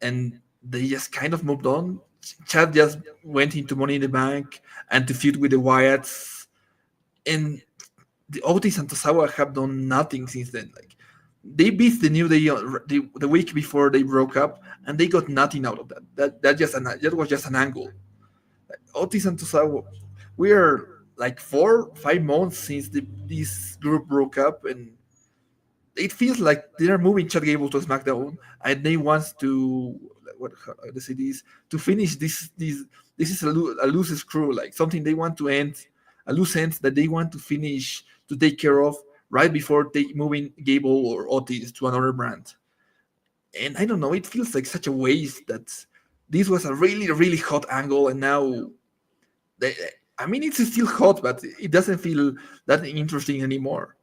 and they just kind of moved on. Chad just went into Money in the Bank and to feud with the Wyatts, and the Otis and Tozawa have done nothing since then. Like, they beat the New Day the week before they broke up, and they got nothing out of that. That was just an angle. Like, Otis and Tozawa, we are like 4 5 months since this group broke up, and it feels like they're moving Chad Gable to SmackDown, and they want to what how they say this to finish this is a loose screw, like something they want to end, a loose end that they want to finish to take care of right before they moving Gable or Otis to another brand. And I don't know, it feels like such a waste that this was a really hot angle, and now they, I mean it's still hot, but it doesn't feel that interesting anymore.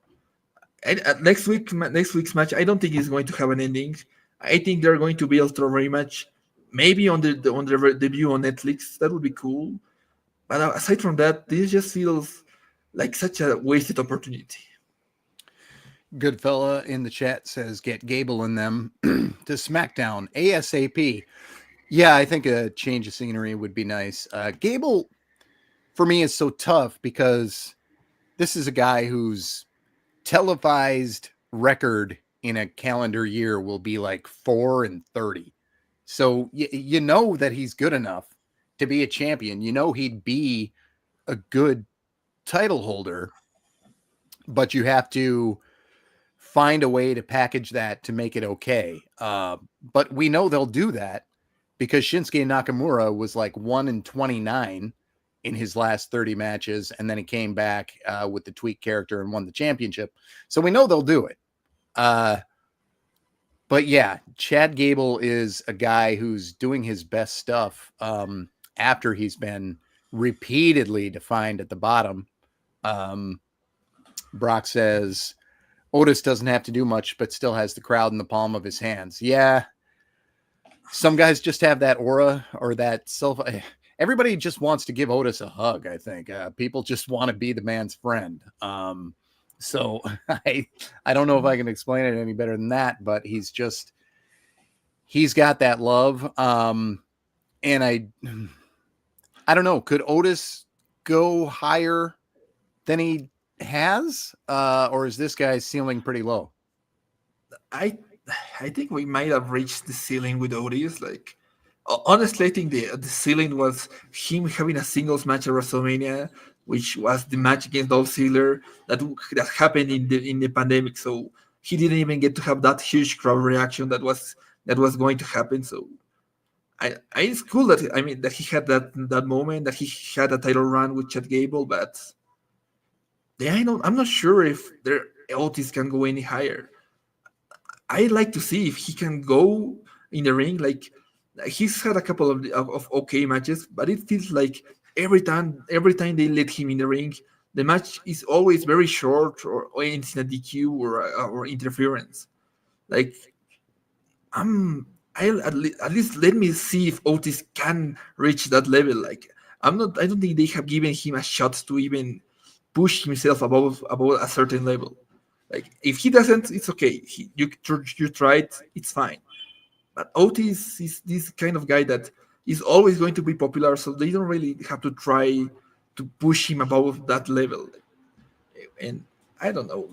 And next week's match, I don't think it's going to have an ending. I think they're going to build to a rematch, maybe on the debut on Netflix. That would be cool. But aside from that, this just feels like such a wasted opportunity. Goodfella in the chat says, get Gable and them to SmackDown ASAP. Yeah, I think a change of scenery would be nice. Gable, for me, is so tough because this is a guy whose televised record in a calendar year will be like 4-30. So you know that he's good enough to be a champion. You know he'd be a good title holder, but you have to find a way to package that to make it okay. But we know they'll do that because Shinsuke Nakamura was like 1-29 in his last 30 matches, and then he came back with the tweak character and won the championship. So we know they'll do it. But yeah, Chad Gable is a guy who's doing his best stuff after he's been repeatedly defined at the bottom. Brock says, Otis doesn't have to do much, but still has the crowd in the palm of his hands. Yeah. Some guys just have that aura or that self. Everybody just wants to give Otis a hug, I think. People just want to be the man's friend. So I don't know if I can explain it any better than that, but he's got that love. And I don't know. Could Otis go higher than he has? Or is this guy's ceiling pretty low? I think we might have reached the ceiling with Otis. Like, honestly, I think the ceiling was him having a singles match at WrestleMania, which was the match against Dolph Ziggler that happened in the pandemic. So he didn't even get to have that huge crowd reaction that was going to happen. So it's cool that that he had that moment, that he had a title run with Chad Gable, but I'm not sure if Otis can go any higher. I'd like to see if he can go in the ring. Like, he's had a couple of okay matches, but it feels like every time they let him in the ring, the match is always very short or ends in a DQ or interference. Like, at least let me see if Otis can reach that level. Like, I don't think they have given him a shot to even push himself above a certain level. Like, if he doesn't, it's okay. You tried, it's fine. But Otis is this kind of guy that is always going to be popular, so they don't really have to try to push him above that level. And I don't know.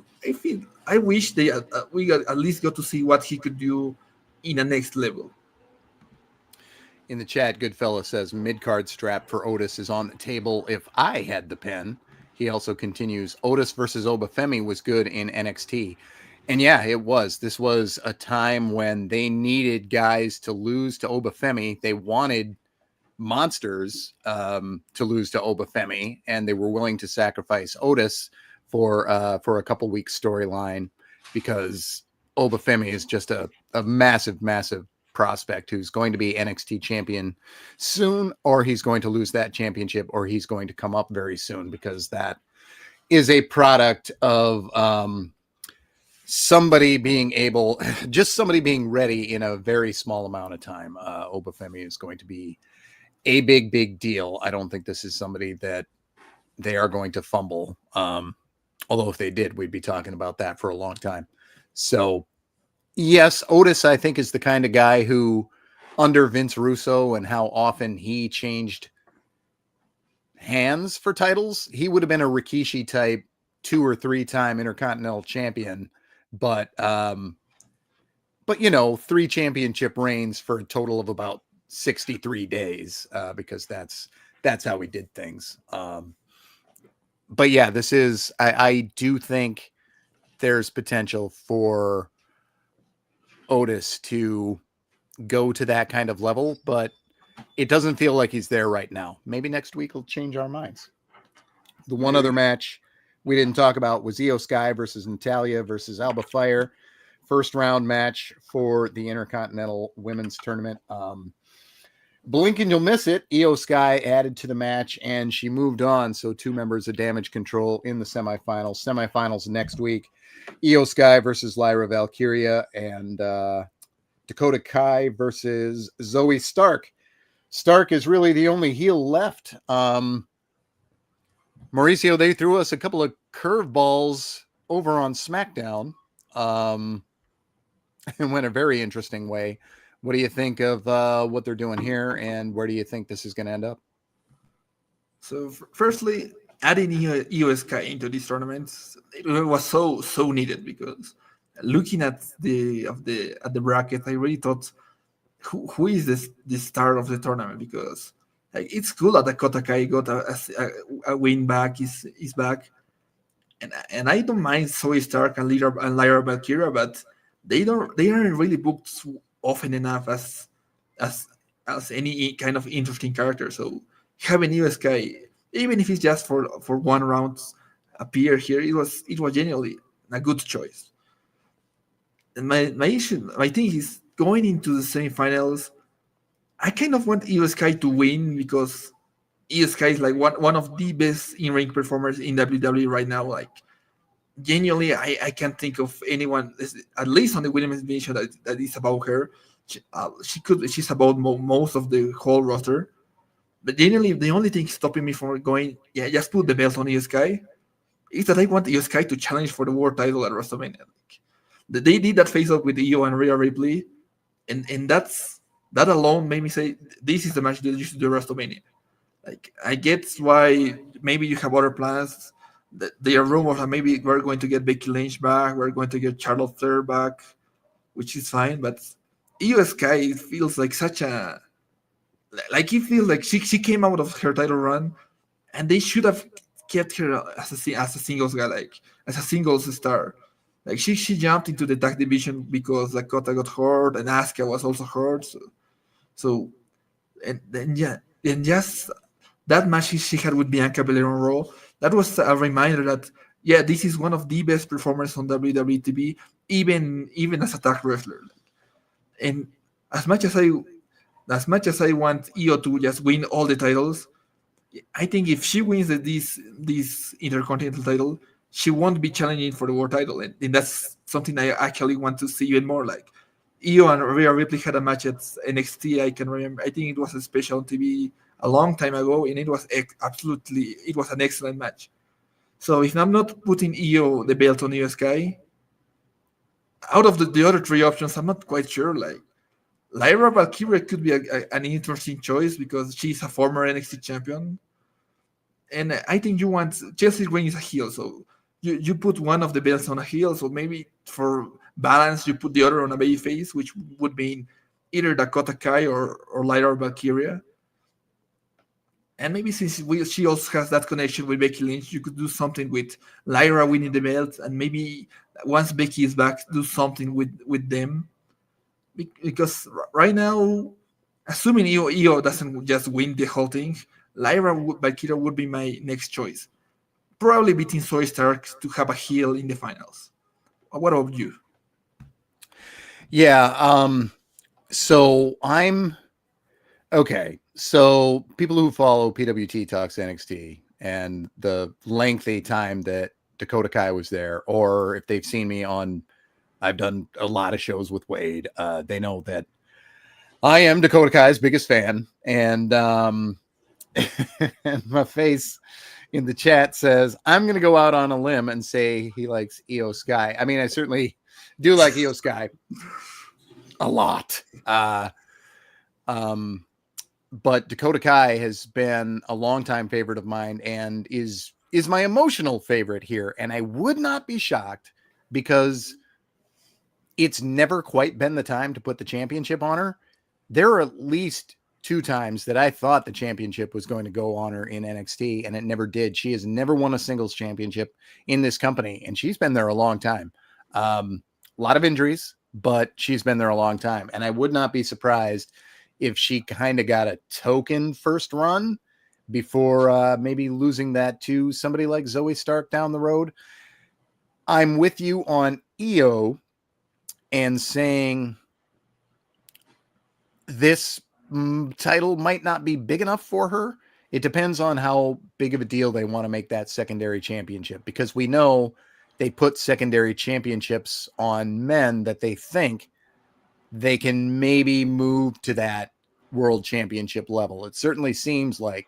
I wish we at least got to see what he could do in the next level. In the chat, Goodfella says mid-card strap for Otis is on the table if I had the pen. He also continues, Otis versus Obafemi was good in NXT. And yeah, it was. This was a time when they needed guys to lose to Obafemi. They wanted monsters to lose to Obafemi, and they were willing to sacrifice Otis for a couple weeks storyline because Obafemi is just a massive prospect who's going to be NXT champion soon, or he's going to lose that championship, or he's going to come up very soon, because that is a product of somebody being ready in a very small amount of time. Obafemi is going to be a big deal. I don't think this is somebody that they are going to fumble. Although if they did, we'd be talking about that for a long time. So yes, Otis, I think, is the kind of guy who, under Vince Russo and how often he changed hands for titles, he would have been a Rikishi type 2 or 3 time Intercontinental Champion. But 3 championship reigns for a total of about 63 days, because that's how we did things. But yeah, this is, I do think there's potential for Otis to go to that kind of level, but it doesn't feel like he's there right now. Maybe next week will change our minds. The one other match we didn't talk about was Io Sky versus Natalya versus Alba Fire. First round match for the Intercontinental Women's Tournament. Blink and you'll miss it. Io Sky added to the match and she moved on. So 2 members of Damage Control in the semifinals. Semifinals next week. Io Sky versus Lyra Valkyria and Dakota Kai versus Zoe Stark. Stark is really the only heel left. Mauricio, they threw us a couple of curveballs over on SmackDown and went a very interesting way. What do you think of what they're doing here, and where do you think this is going to end up? So, firstly, adding Io Sky into these tournaments, it was so needed, because looking at the bracket, I really thought, who is this star of the tournament? Because like, it's cool that Dakota Kai got a win back, is back, and I don't mind Zoe Stark and Lyra Valkyria, but they aren't really booked often enough as any kind of interesting character. So having Io Sky, even if it's just for one round, appear here, it was genuinely a good choice. And my thing is, going into the semifinals, I kind of want Io Sky to win, because Io Sky is like one of the best in-ring performers in WWE right now. Like, genuinely, I can't think of anyone, at least on the women's division, that is about her. She's about most of the whole roster. But genuinely, the only thing stopping me from going, yeah, just put the belt on Io Sky, is that I want Io Sky to challenge for the world title at WrestleMania. Like, they did that face-off with Io and Rhea Ripley, and that alone made me say, this is the match that you should do WrestleMania. Like, I get why maybe you have other plans. There are rumors that maybe we're going to get Becky Lynch back, we're going to get Charlotte Flair back, which is fine, but Io Sky feels like it feels like she came out of her title run, and they should have kept her as a singles guy, like as a singles star. Like, she jumped into the tag division because Dakota got hurt and Asuka was also hurt. So and then just that match she had with Bianca Belair on Raw, that was a reminder that, yeah, this is one of the best performers on WWE TV, even as a tag wrestler. And as much as I want Io to just win all the titles, I think if she wins this Intercontinental title, she won't be challenging for the world title, and that's something I actually want to see even more. Like, Io and Rhea Ripley had a match at NXT. I can remember. I think it was a special on TV a long time ago, and it was an excellent match. So if I'm not putting the belt on Io Sky, out of the other 3 options, I'm not quite sure. Like, Lyra Valkyria could be an interesting choice, because she's a former NXT champion, and I think you want Chelsea Green is a heel, so you put one of the belts on a heel. So maybe for balance, you put the other on a baby face, which would mean either Dakota Kai or Lyra Valkyria. And maybe since she also has that connection with Becky Lynch, you could do something with Lyra winning the belt, and maybe once Becky is back, do something with them. Because right now, assuming Io doesn't just win the whole thing, Lyra Valkyria would be my next choice. Probably beating Zoe Stark to have a heel in the finals. What about you? Yeah. So I'm okay. So people who follow PWTorch NXT and the lengthy time that Dakota Kai was there, or if they've seen me on I've done a lot of shows with Wade. They know that I am Dakota Kai's biggest fan, and and my face in the chat says I'm going to go out on a limb and say he likes Io Sky. I mean, I certainly do like Io Sky a lot. But Dakota Kai has been a longtime favorite of mine and is my emotional favorite here. And I would not be shocked because it's never quite been the time to put the championship on her. There are at least 2 times that I thought the championship was going to go on her in NXT, and it never did. She has never won a singles championship in this company, and she's been there a long time. A lot of injuries, but she's been there a long time. And I would not be surprised if she kind of got a token first run before maybe losing that to somebody like Zoe Stark down the road. I'm with you on Io and saying this title might not be big enough for her. It depends on how big of a deal they want to make that secondary championship, because we know they put secondary championships on men that they think they can maybe move to that world championship level. It certainly seems like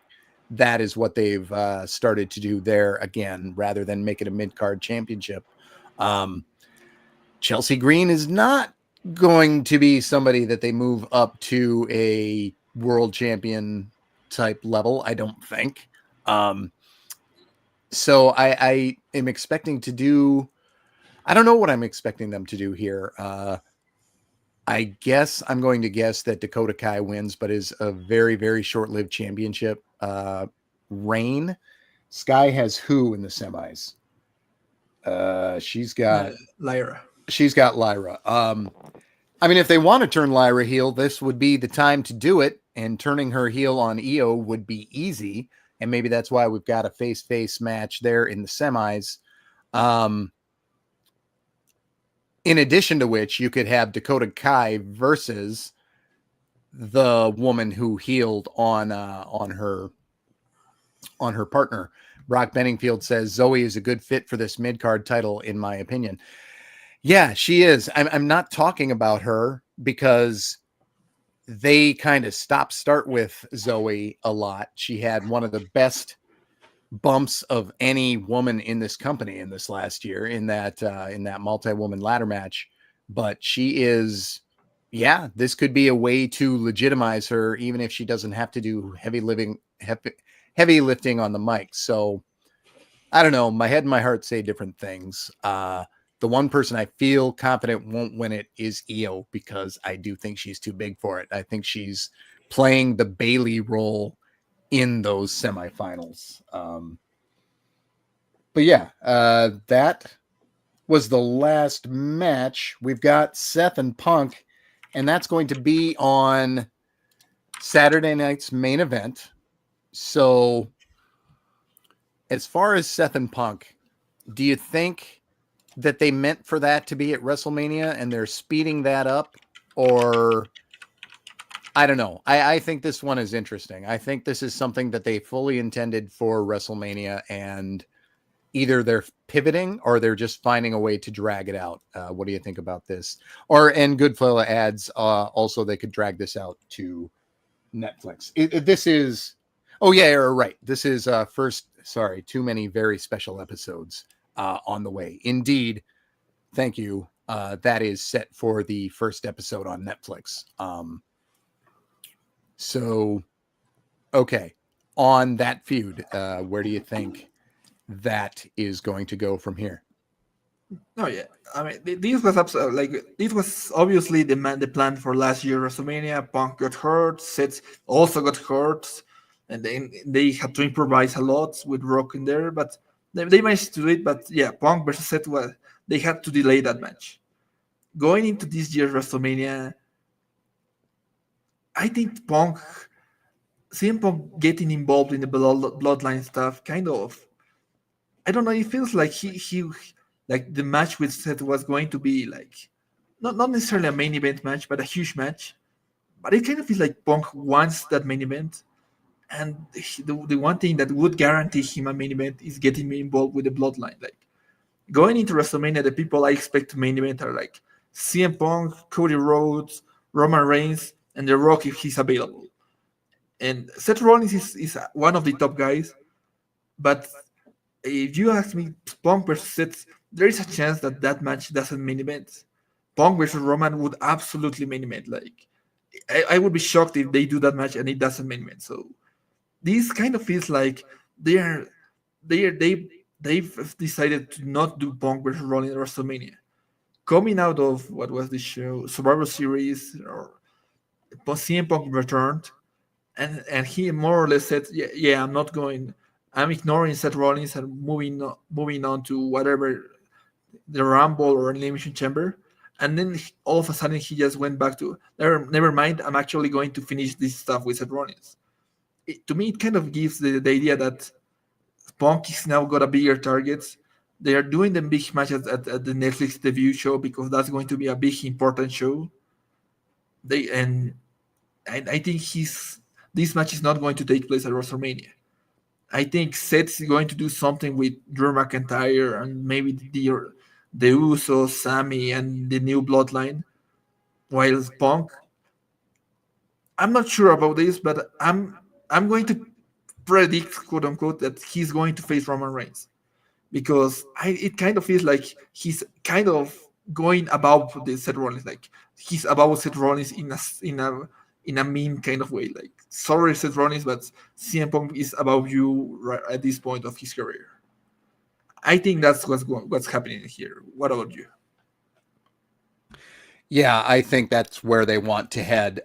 that is what they've started to do there again, rather than make it a mid-card championship. Chelsea Green is not going to be somebody that they move up to a world champion type level, I don't think. So I am expecting to do, I don't know what I'm expecting them to do here. I guess I'm going to guess that Dakota Kai wins, but is a very, very short-lived championship reign. Sky has who in the semis? She's got Lyra. She's got Lyra. I mean, if they want to turn Lyra heel, this would be the time to do it, and turning her heel on Io would be easy. And maybe that's why we've got a face-face match there in the semis. In addition to which, you could have Dakota Kai versus the woman who healed on her partner. Brock Benningfield says Zoe is a good fit for this mid-card title, in my opinion. Yeah, she is. I'm not talking about her because they kind of start with Zoe a lot. She had one of the best bumps of any woman in this company in this last year in that multi-woman ladder match. But she is, this could be a way to legitimize her, even if she doesn't have to do heavy lifting on the mic. So I don't know. My head and my heart say different things. The one person I feel confident won't win it is Io, because I do think she's too big for it. I think she's playing the Bayley role in those semifinals. But yeah, that was the last match. We've got Seth and Punk, and that's going to be on Saturday night's main event. So as far as Seth and Punk, do you think that they meant for that to be at WrestleMania and they're speeding that up? Or I don't know. I think this one is interesting. I think this is something that they fully intended for WrestleMania, and either they're pivoting or they're just finding a way to drag it out. What do you think about this? And Goodfella adds, also they could drag this out to Netflix. This is, you're right. This is too many very special episodes on the way. Indeed. Thank you. That is set for the first episode on Netflix. So, okay. On that feud, where do you think that is going to go from here? No, yeah. I mean, this was obviously the plan for last year WrestleMania. Punk got hurt, Seth also got hurt, and then they had to improvise a lot with Rock in there, but they managed to do it. But yeah, Punk versus Seth, they had to delay that match. Going into this year's WrestleMania, I think CM Punk getting involved in the bloodline stuff, kind of, I don't know, it feels like he like the match with Seth was going to be like not necessarily a main event match, but a huge match. But it kind of feels like Punk wants that main event, and the one thing that would guarantee him a main event is getting me involved with the bloodline. Like going into WrestleMania, the people I expect to main event are like CM Punk, Cody Rhodes, Roman Reigns, and The Rock if he's available. And Seth Rollins is one of the top guys, but if you ask me, Punk versus Seth, there is a chance that that match doesn't main event. Punk versus Roman would absolutely main event. Like, I would be shocked if they do that match and it doesn't main event. So this kind of feels like they are they've decided to not do Punk versus Rollins at WrestleMania. Coming out of what was the show, Survivor Series, or CM Punk returned, and he more or less said, yeah, I'm not going. I'm ignoring Seth Rollins and moving on to whatever the Rumble or Elimination Chamber. And then all of a sudden he just went back to never mind. I'm actually going to finish this stuff with Seth Rollins. To me, it kind of gives the idea that Punk is now got a bigger target. They are doing the big matches at the Netflix debut show because that's going to be a big important show. I think this match is not going to take place at WrestleMania. I think Seth is going to do something with Drew McIntyre and maybe the Usos, Sammy, and the new Bloodline. While Punk, I'm not sure about this, but I'm going to predict, quote unquote, that he's going to face Roman Reigns because it kind of feels like he's kind of going above the Seth Rollins, like he's above Seth Rollins in a mean kind of way. Like, sorry, Seth Rollins, but CM Punk is above you right at this point of his career. I think that's what's happening here. What about you? Yeah, I think that's where they want to head.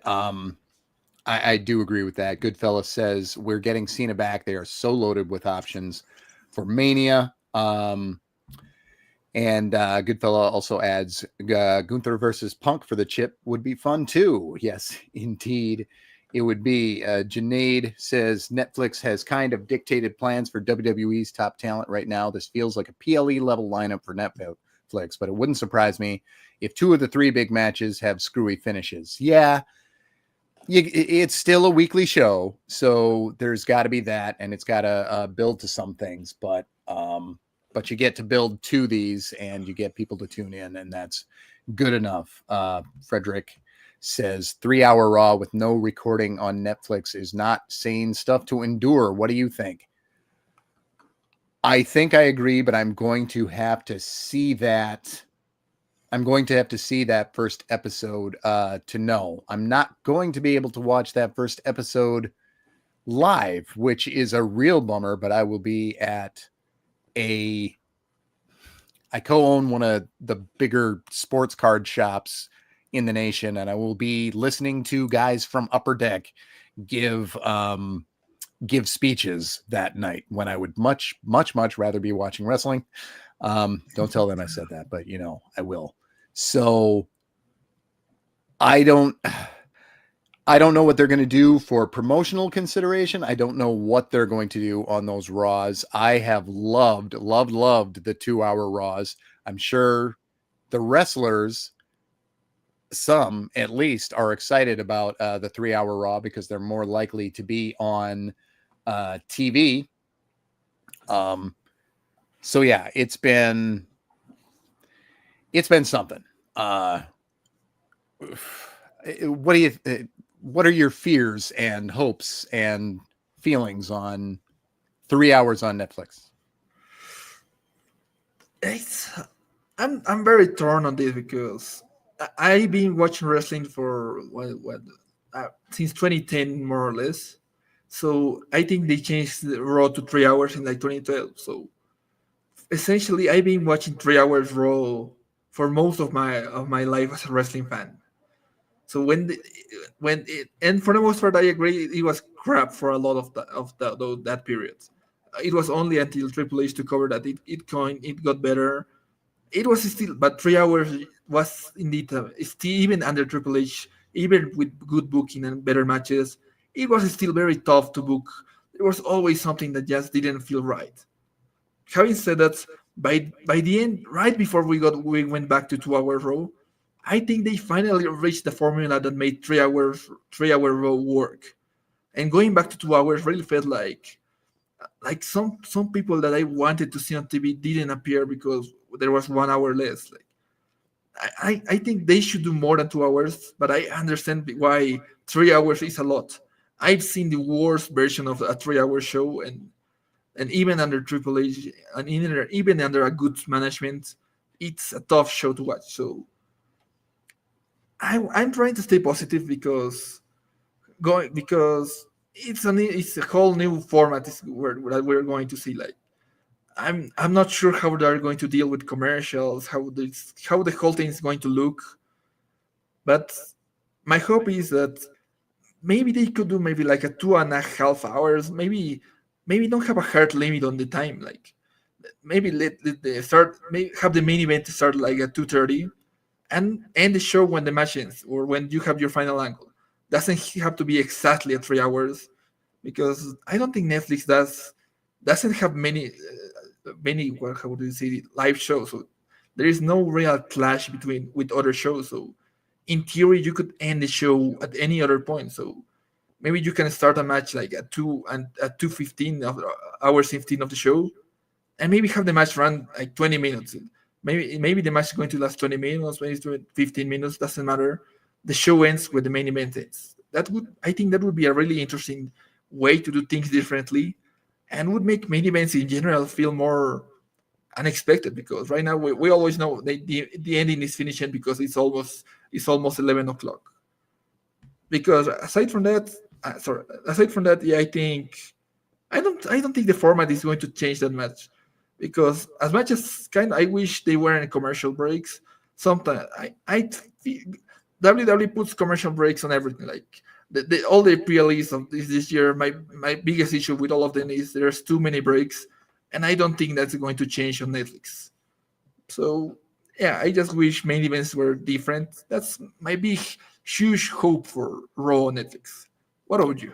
I do agree with that. Goodfellas says we're getting Cena back. They are so loaded with options for Mania. And Goodfella also adds Gunther versus Punk for the chip would be fun too. Yes, indeed. It would be. Janaid says Netflix has kind of dictated plans for WWE's top talent right now. This feels like a PLE level lineup for Netflix, but it wouldn't surprise me if 2 of the 3 big matches have screwy finishes. Yeah, it's still a weekly show, so there's got to be that, and it's got to build to some things, but you get to build to these, and you get people to tune in, and that's good enough. Frederick says 3-hour Raw with no recording on Netflix is not sane stuff to endure. What do you think? I think I agree, but I'm going to have to see that. I'm going to have to see that first episode to know. I'm not going to be able to watch that first episode live, which is a real bummer, but I will be at I co-own one of the bigger sports card shops in the nation, and I will be listening to guys from Upper Deck give speeches that night when I would much rather be watching wrestling. Don't tell them I said that, but I will. So I don't know what they're going to do for promotional consideration. I don't know what they're going to do on those Raws. I have loved the 2-hour Raws. I'm sure the wrestlers, some at least, are excited about the 3-hour Raw because they're more likely to be on TV. So yeah, it's been something. What are your fears and hopes and feelings on 3 hours on Netflix? I'm very torn on this because I've been watching wrestling for since 2010 more or less. So I think they changed the Raw to 3 hours in like 2012. So essentially, I've been watching 3 hours Raw for most of my life as a wrestling fan. So and for the most part, I agree it was crap for a lot of that period. It was only until Triple H took over that it got better. It was still, but 3 hours was indeed still, even under Triple H, even with good booking and better matches, it was still very tough to book. There was always something that just didn't feel right. Having said that, by the end, right before we went back to 2 hour Raw, I think they finally reached the formula that made 3 hour Raw work. And going back to 2 hours really felt like some people that I wanted to see on TV didn't appear because there was 1 hour less. Like, I think they should do more than 2 hours, but I understand why 3 hours is a lot. I've seen the worst version of a 3 hour show, and even under Triple H, and even under a good management, it's a tough show to watch. So I'm trying to stay positive because it's a whole new format that we're going to see. Like I'm not sure how they're going to deal with commercials, how the whole thing is going to look. But my hope is that maybe they could do maybe like a 2.5 hours. Maybe don't have a hard limit on the time. Like maybe let the start. Maybe have the main event to start like at 2:30, and end the show when the match ends or when you have your final angle. Doesn't have to be exactly at 3 hours, because I don't think Netflix doesn't have many how do you say it, live shows. So there is no real clash with other shows. So in theory, you could end the show at any other point. So maybe you can start a match like at 2:15 of hour 15 of the show, and maybe have the match run like 20 minutes. Maybe the match is going to last 20 minutes, maybe it's doing 15 minutes, doesn't matter. The show ends with the main event ends. I think that would be a really interesting way to do things differently, and would make main events in general feel more unexpected, because right now we always know the ending is finishing because it's almost 11 o'clock. Because aside from that, yeah, I don't think the format is going to change that much, because as much as I wish they weren't commercial breaks. Sometimes WWE puts commercial breaks on everything. Like all the PLEs of this year, my biggest issue with all of them is there's too many breaks, and I don't think that's going to change on Netflix. So yeah, I just wish main events were different. That's my big huge hope for Raw on Netflix. What about you?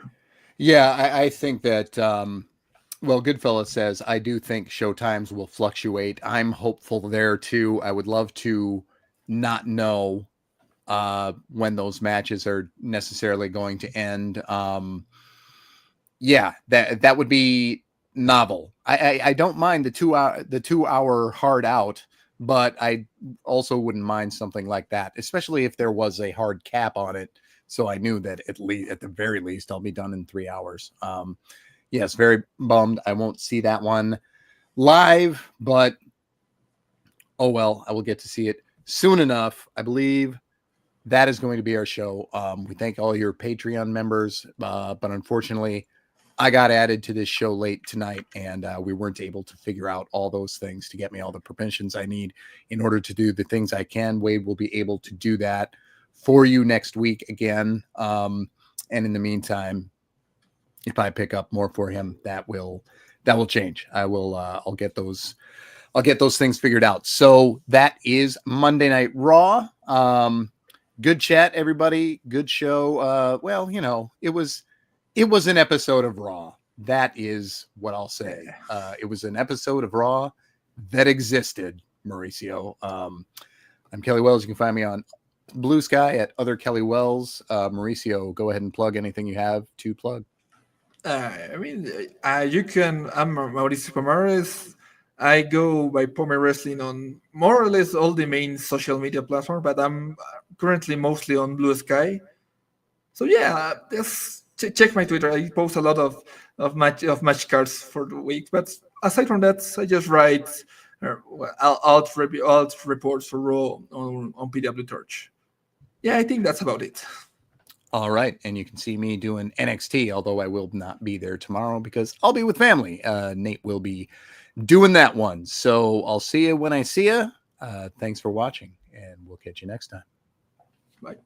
Yeah, I think that, well, Goodfellas says, I do think showtimes will fluctuate. I'm hopeful there too. I would love to not know when those matches are necessarily going to end. Yeah, that would be novel. I don't mind the 2 hour hard out, but I also wouldn't mind something like that, especially if there was a hard cap on it. So I knew that at the very least, I'll be done in 3 hours. Yes, very bummed. I won't see that one live, but oh well, I will get to see it soon enough. I believe that is going to be our show. We thank all your Patreon members, but unfortunately, I got added to this show late tonight, and we weren't able to figure out all those things to get me all the permissions I need in order to do the things I can. Wade will be able to do that for you next week again. And in the meantime, if I pick up more for him, that will change. I'll get those things figured out. So that is Monday Night Raw. Good chat, everybody. Good show. Well, it was an episode of Raw. That is what I'll say. It was an episode of Raw that existed, Mauricio. I'm Kelly Wells. You can find me on Blue Sky at Other Kelly Wells. Mauricio, go ahead and plug anything you have to plug. You can. I'm Mauricio Pomares. I go by Pomer Wrestling on more or less all the main social media platforms, but I'm currently mostly on Blue Sky. So yeah, just check my Twitter. I post a lot of match cards for the week. But aside from that, I just write alt reports for Raw on PWTorch. Yeah, I think that's about it. All right. And you can see me doing NXT, although I will not be there tomorrow because I'll be with family. Nate will be doing that one. So I'll see you when I see you. Thanks for watching, and we'll catch you next time. Bye.